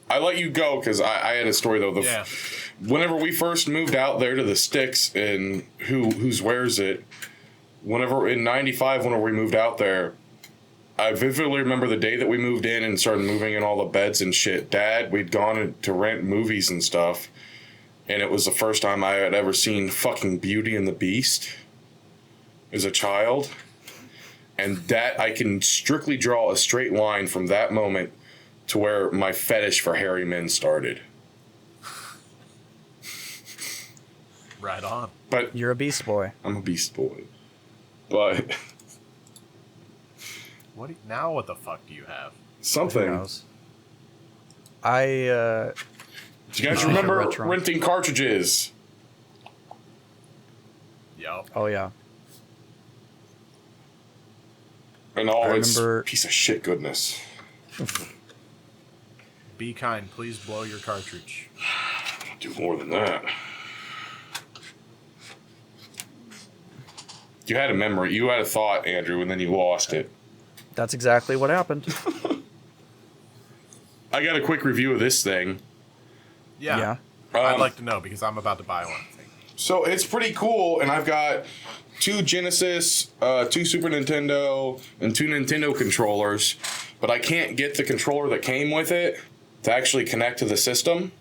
I let you go because I had a story though. Whenever we first moved out there to the sticks, and whose wears it? Whenever in '95, whenever we moved out there. I vividly remember the day that we moved in and started moving in all the beds and shit. Dad, we'd gone to rent movies and stuff, and it was the first time I had ever seen fucking Beauty and the Beast as a child. And that, I can strictly draw a straight line from that moment to where my fetish for hairy men started. Right on. But You're a beast boy. I'm a beast boy. But... Now what the fuck do you have? something. Who knows? Do Do you guys remember renting cartridges? Yep. Oh yeah. And all I its remember- piece of shit goodness. Be kind. Please blow your cartridge. Do more than that. You had a memory. You had a thought, Andrew, and then you lost it. That's exactly what happened. I got a quick review of this thing. Yeah. I'd like to know because I'm about to buy one. So it's pretty cool, and I've got 2 Genesis, 2 Super Nintendo, and 2 Nintendo controllers, but I can't get the controller that came with it to actually connect to the system.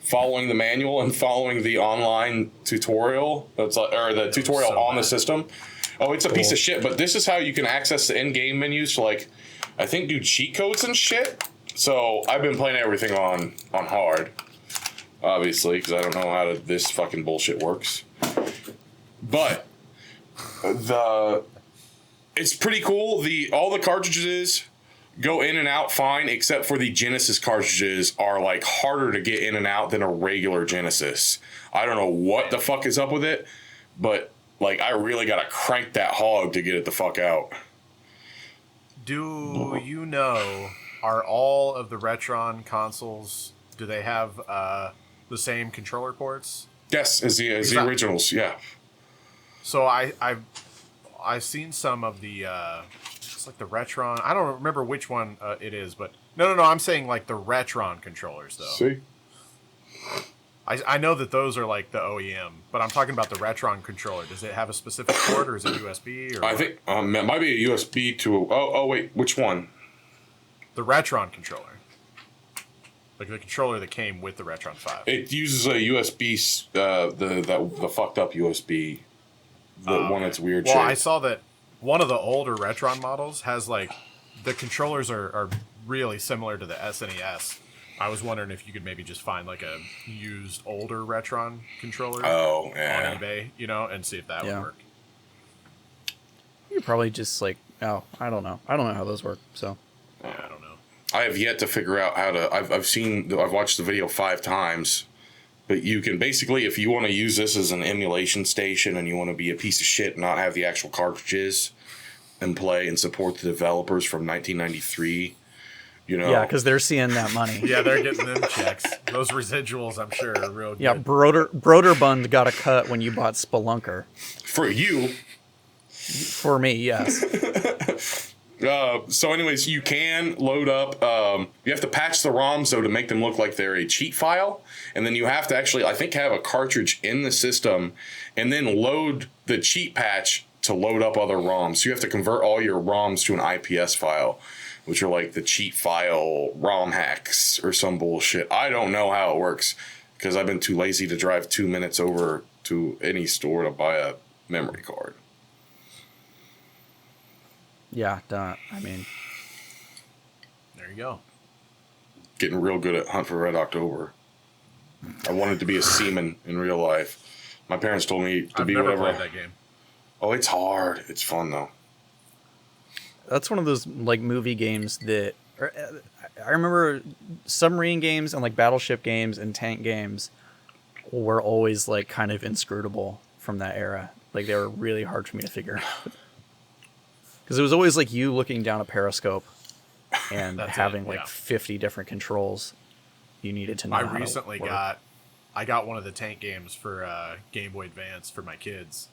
Following the manual and following the online tutorial, or the tutorial so on bad. the system. Oh, it's a piece of shit, but this is how you can access the in-game menus to, like, I think do cheat codes and shit. So I've been playing everything on hard, obviously, because I don't know how this fucking bullshit works. But it's pretty cool. All the cartridges go in and out fine, except for the Genesis cartridges are like harder to get in and out than a regular Genesis. I don't know what the fuck is up with it, but like I really gotta crank that hog to get it the fuck out. Do you know, are all of the Retron consoles, do they have the same controller ports? Yes, as the originals, yeah. So I've seen some of the it's like the Retron. I don't remember which one it is, but no. I'm saying like the Retron controllers though. See, I know that those are like the OEM, but I'm talking about the Retron controller. Does it have a specific port, or is it USB? Or I think it might be a USB to. Oh wait, which one? the Retron controller, like the controller that came with the Retron 5. It uses a USB, the fucked up USB, the one that's weird. Well, shape. I saw that one of the older Retron models has like the controllers are really similar to the SNES. I was wondering if you could maybe just find like a used older Retron controller Oh, on yeah. eBay, and see if that would work. You probably just like, I don't know. I don't know how those work. So Yeah, I don't know. I have yet to figure out how to. I've watched the video 5 times, but you can basically, if you want to use this as an emulation station and you want to be a piece of shit and not have the actual cartridges and play and support the developers from 1993, You know? Yeah, because they're seeing that money. Yeah, they're getting them checks. Those residuals, I'm sure, are real good. Yeah, Broderbund got a cut when you bought Spelunker. For you. For me, yes. So anyways, you can load up, you have to patch the ROMs though to make them look like they're a cheat file. And then you have to actually, I think, have a cartridge in the system and then load the cheat patch to load up other ROMs. So you have to convert all your ROMs to an IPS file, which are like the cheat file ROM hacks or some bullshit. I don't know how it works because I've been too lazy to drive 2 minutes over to any store to buy a memory card. Yeah, I mean, There you go. Getting real good at Hunt for Red October. I wanted to be a seaman in real life. My parents told me to I've be never whatever. played that game. Oh, it's hard. It's fun though. that's one of those like movie games that I remember submarine games and like battleship games and tank games were always like kind of inscrutable from that era. Like they were really hard for me to figure out. Because it was always like you looking down a periscope and having like 50 different controls you needed to know. I recently got one of the tank games for Game Boy Advance for my kids,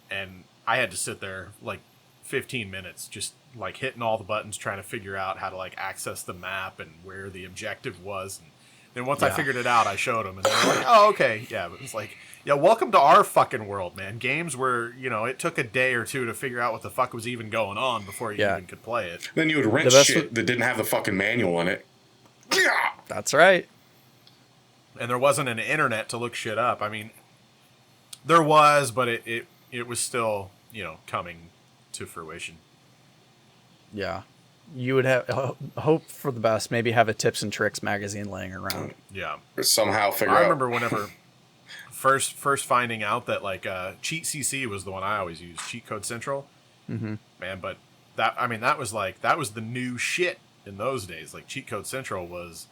and I had to sit there like 15 minutes just like hitting all the buttons trying to figure out how to like access the map and where the objective was. And then once I figured it out, I showed them, and they were like, "Oh, okay, yeah." But it's like, yeah, welcome to our fucking world, man. Games where, you know, it took a day or two to figure out what the fuck was even going on before you even could play it. Then you would rent shit that didn't have the fucking manual in it. That's right. And there wasn't an internet to look shit up. I mean, there was, but it was still, you know, coming to fruition. Yeah. You would have hope for the best. Maybe have a tips and tricks magazine laying around. Yeah. Or somehow figure out. I remember whenever first finding out that like Cheat CC was the one I always used, Cheat Code Central. Mm-hmm. Man, but that was the new shit in those days. Like Cheat Code Central was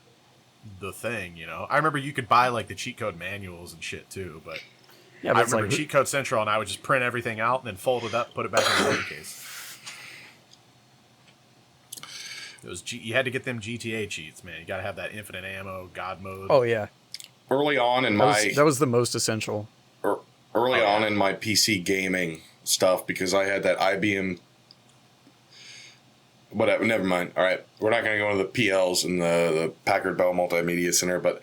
the thing, you know. I remember you could buy like the cheat code manuals and shit too, but yeah, I remember Cheat Code Central, and I would just print everything out and then fold it up, put it back in the loading case. You had to get them GTA cheats, man. You got to have that infinite ammo, God mode. Oh yeah. Early on in that was the most essential. Early on in my PC gaming stuff, because I had that IBM. Whatever, never mind. All right, we're not going to go into the PLs and the Packard Bell Multimedia Center, but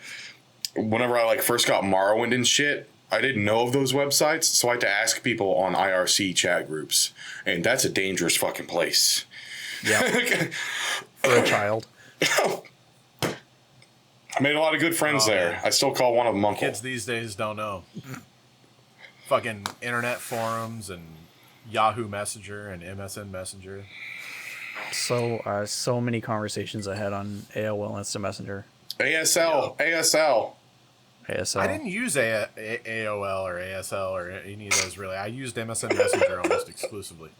whenever I like first got Morrowind and shit, I didn't know of those websites, so I had to ask people on IRC chat groups, and that's a dangerous fucking place. Yeah. For a child. I made a lot of good friends there. Man. I still call one of them uncle. Kids these days don't know. Fucking internet forums and Yahoo Messenger and MSN Messenger. So many conversations I had on AOL Instant Messenger. ASL. ASL. I didn't use AOL or ASL or any of those really. I used MSN Messenger almost exclusively.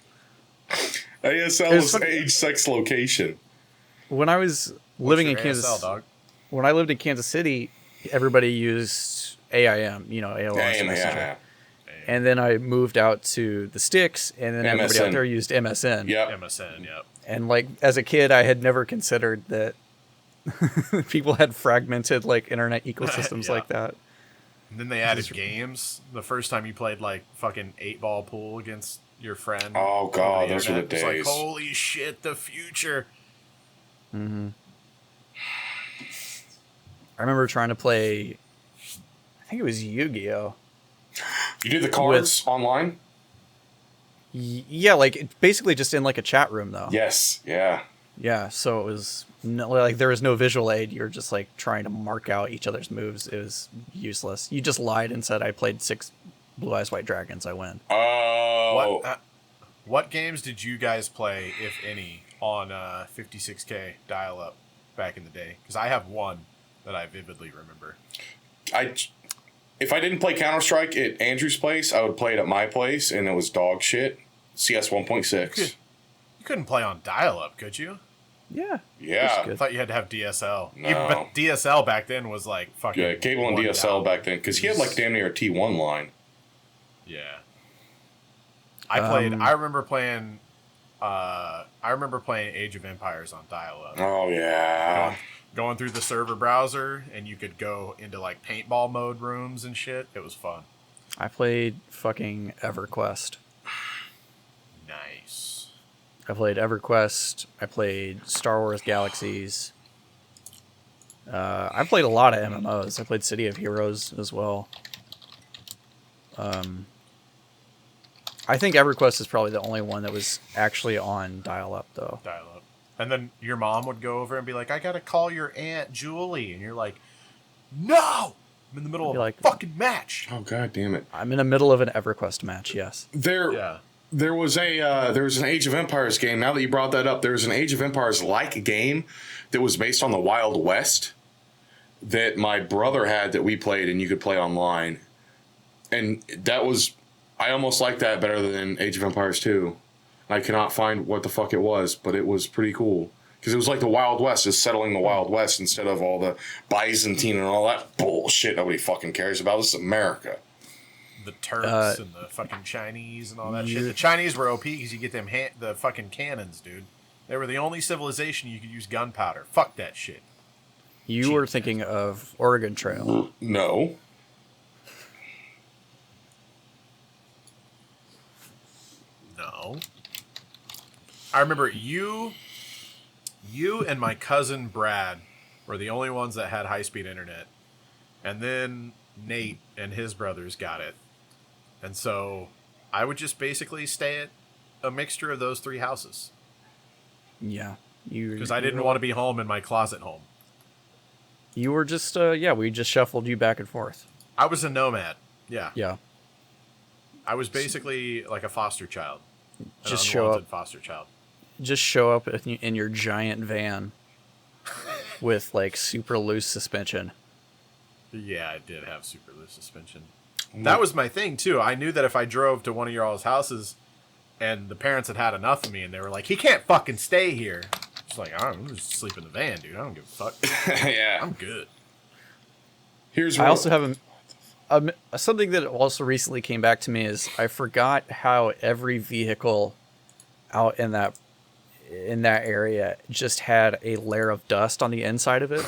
ASL is age, sex, location. When I was living in Kansas, ASL, dog? When I lived in Kansas City, everybody used AIM, you know, AOL Instant Messenger. Yeah. And then I moved out to the sticks, and then everybody out there used MSN. Yep. MSN, yep. And like as a kid, I had never considered that people had fragmented like internet ecosystems like that. And then they added games. The first time you played like fucking 8-ball pool against your friend. Oh god, those were the days. It's like, holy shit, the future. Mm-hmm. I remember trying to play, I think it was Yu-Gi-Oh! You did the cards online? Yeah, like basically just in like a chat room though. Yes, yeah. Yeah, so it was like there was no visual aid. You were just like trying to mark out each other's moves. It was useless. You just lied and said I played 6 Blue Eyes White Dragons. I win. Oh. What games did you guys play, if any, on 56K dial-up back in the day? Because I have one that I vividly remember. If I didn't play Counter-Strike at Andrew's place, I would play it at my place, and it was dog shit. CS 1.6. You couldn't play on dial-up, could you? Yeah. Yeah. I thought you had to have DSL. No. But DSL back then was like fucking... Yeah, cable and DSL down. back then, because he had like damn near a T1 line. Yeah. I remember playing I remember playing Age of Empires on dial-up. Oh yeah. Going through the server browser, and you could go into like paintball mode rooms and shit. It was fun. I played fucking EverQuest. Nice. I played EverQuest. I played Star Wars Galaxies. I played a lot of MMOs. I played City of Heroes as well. I think EverQuest is probably the only one that was actually on dial-up, though. Dial-up. And then your mom would go over and be like, I gotta call your Aunt Julie. And you're like, no! I'm in the middle of a fucking match. Oh, god damn it. I'm in the middle of an EverQuest match, yes. There was an Age of Empires game. Now that you brought that up, there was an Age of Empires like game that was based on the Wild West that my brother had that we played and you could play online. And that was, I almost liked that better than Age of Empires 2. I cannot find what the fuck it was, but it was pretty cool. Because it was like the Wild West, just settling the Wild West instead of all the Byzantine and all that bullshit nobody fucking cares about. This is America. The Turks and the fucking Chinese and all that shit. The Chinese were OP because you get them the fucking cannons, dude. They were the only civilization you could use gunpowder. Fuck that shit. You were thinking of Oregon Trail. No. No. I remember you and my cousin Brad were the only ones that had high-speed internet. And then Nate and his brothers got it. And so I would just basically stay at a mixture of those three houses. Yeah. Because I didn't want to be home in my closet home. You were just, we just shuffled you back and forth. I was a nomad. Yeah. Yeah. I was basically like a foster child. Just show up. Foster child. Just show up in your giant van with like super loose suspension. Yeah, I did have super loose suspension. That was my thing too. I knew that if I drove to one of your all's houses and the parents had had enough of me and they were like, he can't fucking stay here. It's like, I'm just sleep in the van, dude. I don't give a fuck. Yeah. I'm good. I also have something that also recently came back to me is I forgot how every vehicle out in that area just had a layer of dust on the inside of it.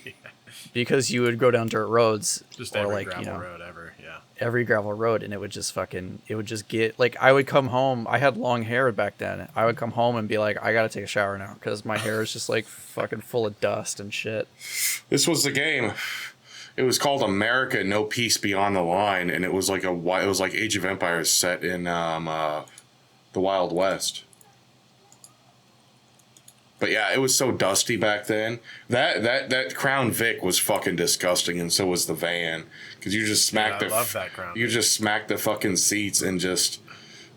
Yeah. Because you would go down dirt roads, just every gravel road ever, yeah. Every gravel road, and it would just get like, I would come home. I had long hair back then. I would come home and be like, I gotta take a shower now because my hair is just like fucking full of dust and shit. This was the game. It was called America No Peace Beyond the Line, and it was like Age of Empires set in the Wild West. But yeah, it was so dusty back then. That Crown Vic was fucking disgusting, and so was the van. Because you just smacked you just smacked the fucking seats and just,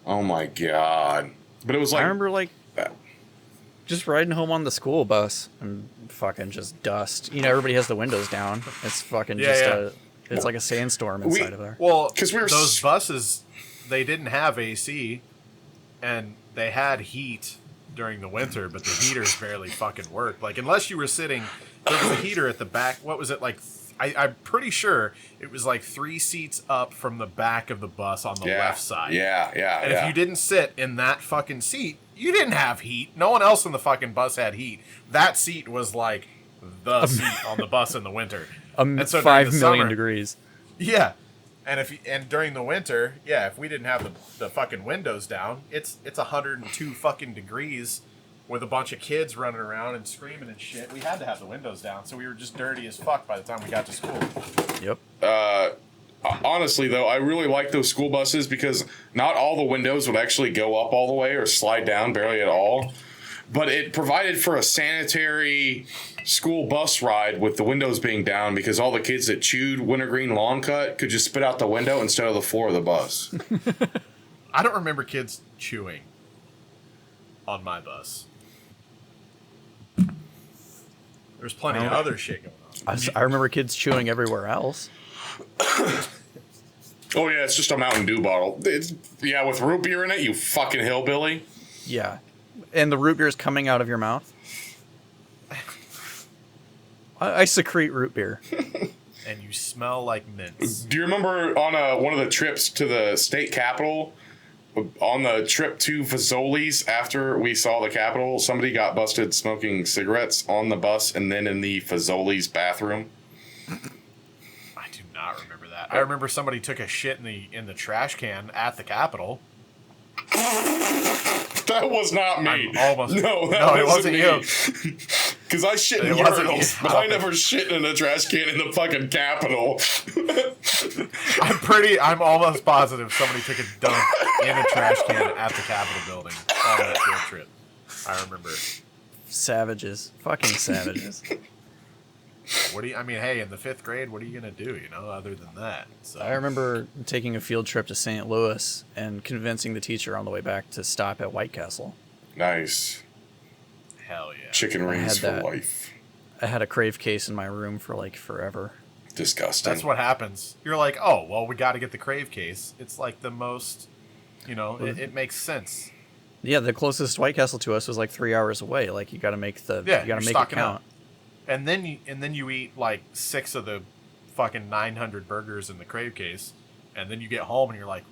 oh my god. But it was like, I remember like just riding home on the school bus and fucking just dust. You know, everybody has the windows down. It's fucking it's like a sandstorm inside of there. Well, because those buses, they didn't have AC, and they had heat during the winter, but the heaters barely fucking worked. Like, unless you were sitting, there was a heater at the back. What was it, like? I'm pretty sure it was like 3 seats up from the back of the bus on the left side. And if you didn't sit in that fucking seat, you didn't have heat. No one else in the fucking bus had heat. That seat was like the seat on the bus in the winter. And so 5 million degrees. Yeah. And during the winter, if we didn't have the fucking windows down, it's 102 fucking degrees with a bunch of kids running around and screaming and shit. We had to have the windows down, so we were just dirty as fuck by the time we got to school. Yep. Honestly, though, I really like those school buses because not all the windows would actually go up all the way or slide down barely at all. But it provided for a sanitary school bus ride with the windows being down because all the kids that chewed wintergreen lawn cut could just spit out the window instead of the floor of the bus. I don't remember kids chewing on my bus. There's plenty of other shit going on. I remember kids chewing everywhere else. Oh, yeah, it's just a Mountain Dew bottle. With root beer in it, you fucking hillbilly. Yeah. And the root beer is coming out of your mouth. I secrete root beer. And you smell like mints. Do you remember on one of the trips to the state capitol, on the trip to Fazoli's, after we saw the Capitol, somebody got busted smoking cigarettes on the bus and then in the Fazoli's bathroom. I do not remember that. I remember somebody took a shit in the trash can at the Capitol. That was not me. It wasn't you. Because I shit in urinals, but I never shit in a trash can in the fucking Capitol. I'm almost positive somebody took a dump in a trash can at the Capitol building on that field trip. I remember. Savages. Fucking savages. Hey, in the 5th grade, what are you going to do, other than that? So. I remember taking a field trip to St. Louis and convincing the teacher on the way back to stop at White Castle. Nice. Hell yeah. Chicken rings for life. I had a crave case in my room for like forever. Disgusting. That's what happens. You're like, oh, well, we got to get the crave case. It's like the most, it makes sense. Yeah, the closest White Castle to us was like 3 hours away. Like you got to make you got to make it count. And then you eat like 6 of the fucking 900 burgers in the crave case, and then you get home and you're like,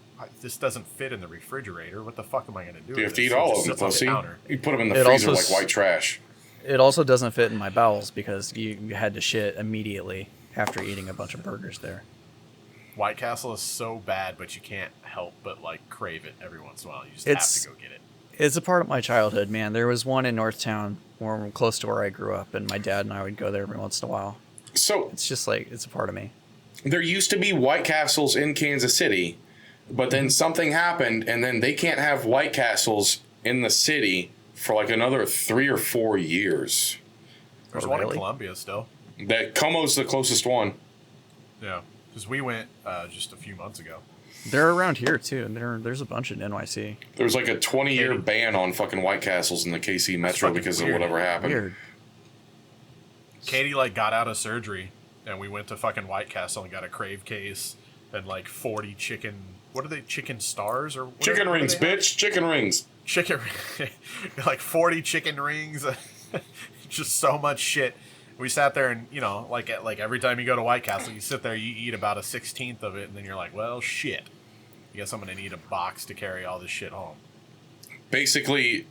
this doesn't fit in the refrigerator. What the fuck am I going to do? You have to eat all of them, pussy. You put them in the freezer like white trash. It also doesn't fit in my bowels because you had to shit immediately after eating a bunch of burgers there. White Castle is so bad, but you can't help but like crave it every once in a while. You just have to go get it. It's a part of my childhood, man. There was one in Northtown, close to where I grew up, and my dad and I would go there every once in a while. So it's just like it's a part of me. There used to be White Castles in Kansas City, but then something happened, and then they can't have White Castles in the city for like another 3 or 4 years. There's one in Columbia still. That Como's the closest one. Yeah, because we went just a few months ago. They're around here too, and there's a bunch in NYC. There was like a 20-year ban on fucking White Castles in the KC Metro because of whatever happened. Weird. Katie like got out of surgery, and we went to fucking White Castle and got a crave case and like 40 chicken. What are they? Chicken stars or whatever, chicken rings, bitch? Chicken rings. Like 40 chicken rings. Just so much shit. We sat there and, like every time you go to White Castle, you sit there, you eat about a 16th of it, and then you're like, well, shit. I guess I'm going to need a box to carry all this shit home. Basically,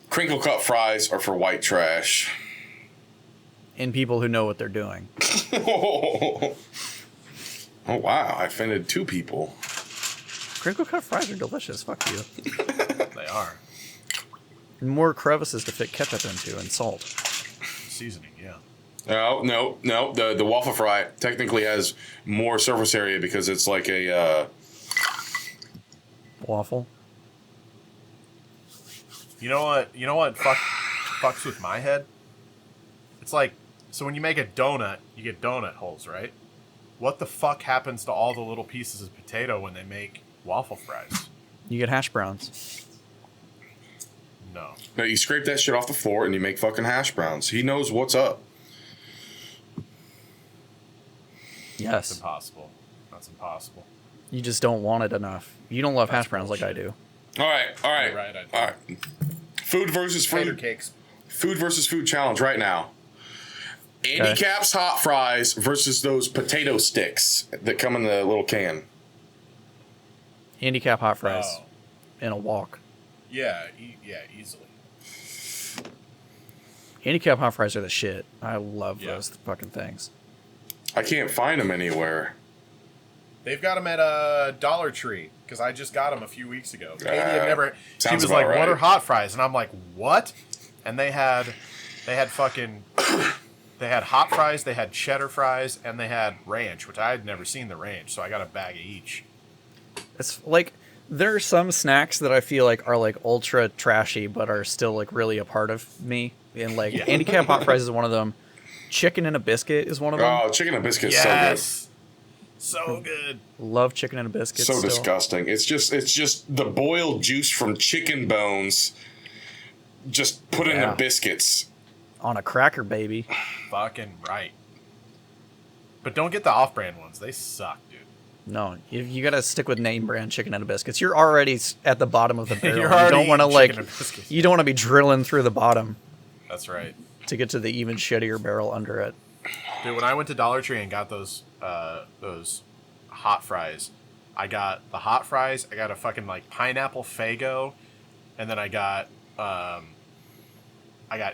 crinkle cut fries are for white trash. And people who know what they're doing. Oh, wow. I offended 2 people. Crinkle cut fries are delicious. Fuck you. They are. More crevices to fit ketchup into and salt. Seasoning, yeah. No. The waffle fry technically has more surface area because it's like a waffle. You know what fucks with my head? It's like, so when you make a donut, you get donut holes, right? What the fuck happens to all the little pieces of potato when they make waffle fries? You get hash browns. No. No, you scrape that shit off the floor and you make fucking hash browns. He knows what's up. Yes. That's impossible. That's impossible. You just don't want it enough. You don't love hash browns like I do. All right. You're right, I do. All right. Food versus food. Tater cakes. Food versus food challenge right now. Andy Cap's hot fries versus those potato sticks that come in the little can. Handicap hot fries in a walk. Yeah, easily. Handicap hot fries are the shit. I love those fucking things. I can't find them anywhere. They've got them at Dollar Tree because I just got them a few weeks ago. Katie had never. She was like, right. "What are hot fries?" And I'm like, "What?" And they had fucking. They had hot fries, they had cheddar fries, and they had ranch, which I had never seen the ranch, so I got a bag of each. It's like there are some snacks that I feel like are like ultra trashy, but are still like really a part of me. And like handicap hot fries is one of them. Chicken and a biscuit is one of them. Oh, chicken and a biscuit is so good. So good. Love chicken and a biscuit. So disgusting. It's just the boiled juice from chicken bones just put in the biscuits. On a cracker, baby. Fucking right. But don't get the off-brand ones. They suck, dude. No, you got to stick with name brand chicken and a biscuits. You're already at the bottom of the barrel. You don't want to you don't want to be drilling through the bottom. That's right. To get to the even shittier barrel under it. Dude, when I went to Dollar Tree and got those hot fries, I got the hot fries. I got a fucking like pineapple Fago, and then I got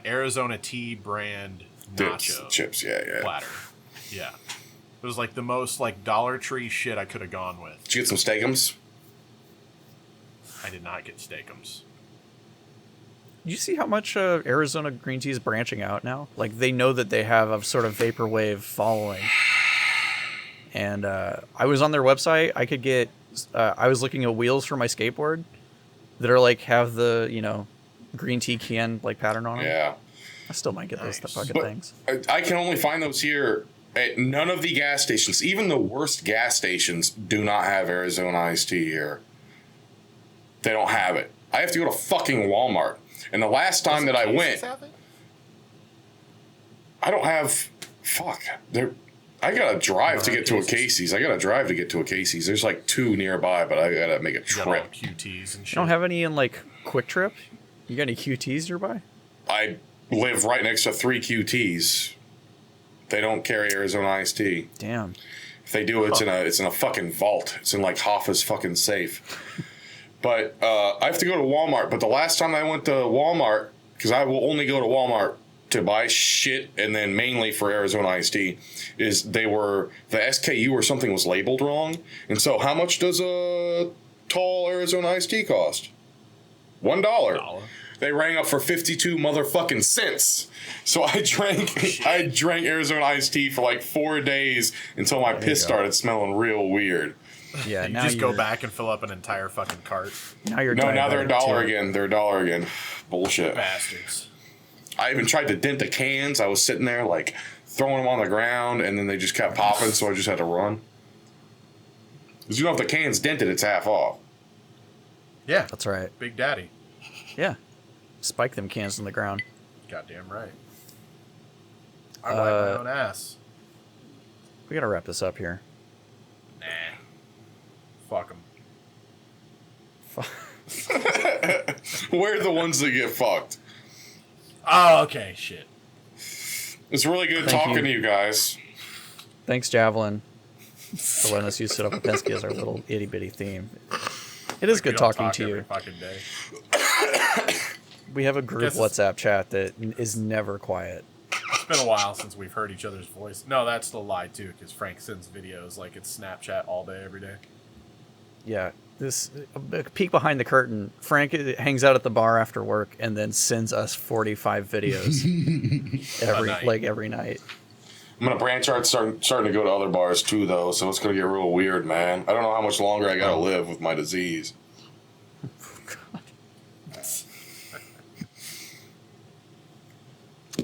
Arizona Tea brand nacho chips, yeah. platter. Yeah, it was like the most like Dollar Tree shit I could have gone with. Did you get some steakums? I did not get steakums. You see how much Arizona green tea is branching out now? Like, they know that they have a sort of vaporwave following. And I was on their website. I could get... I was looking at wheels for my skateboard that are, like, have the, you know, green tea can, like, pattern on them. Yeah. I still might get those fucking But things. I can only find those here at none of the gas stations. Even the worst gas stations do not have Arizona iced tea here. They don't have it. I have to go to fucking Walmart. And the last time that I went, I don't have. Fuck. I gotta drive to get to a Casey's. There's like 2 nearby, but I gotta make a trip. QTs and shit. You don't have any in, like, Quick Trip? You got any QTs nearby? I live right next to 3 QTs. They don't carry Arizona iced tea. Damn. If they do, it's in a fucking vault. It's in like Hoffa's fucking safe. But I have to go to Walmart. But the last time I went to Walmart, because I will only go to Walmart to buy shit and then mainly for Arizona iced tea, is the SKU or something was labeled wrong. And so how much does a tall Arizona iced tea cost? $1. They rang up for 52 motherfucking cents. So I drank Arizona iced tea for like 4 days until my piss started smelling real weird. Yeah, you just go back and fill up an entire fucking cart. Now you're now they're $1 again. They're $1 again. Bullshit. Bastards. I even tried to dent the cans. I was sitting there like throwing them on the ground, and then they just kept popping, so I just had to run. Because you know, if the can's dented, it's half off. Yeah, That's right. Big Daddy. Yeah. Spike them cans in the ground. Goddamn right. I like my own ass. We gotta wrap this up here. Nah. Fuck them. We're the ones that get fucked. Oh, okay, shit. It's really good Thank talking you. to you guys. Thanks, Javelin, for letting us use Sit Up with Penske as our little itty bitty theme. It is good talking to you. Fucking day. We have a group WhatsApp chat that is never quiet. It's been a while since we've heard each other's voice. No, that's the lie too, because Frank sends videos like it's Snapchat all day, every day. Yeah, this a peek behind the curtain. Frank hangs out at the bar after work and then sends us 45 videos every night. I'm gonna branch out, starting to go to other bars too, though. So it's gonna get real weird, man. I don't know how much longer I gotta live with my disease.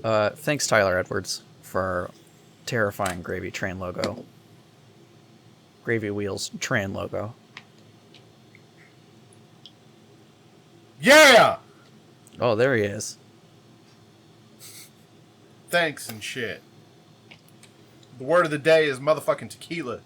Thanks, Tyler Edwards, for our terrifying Gravy Train logo. Gravy Wheels Train logo. Yeah! Oh, there he is. Thanks and shit. The word of the day is motherfucking tequila.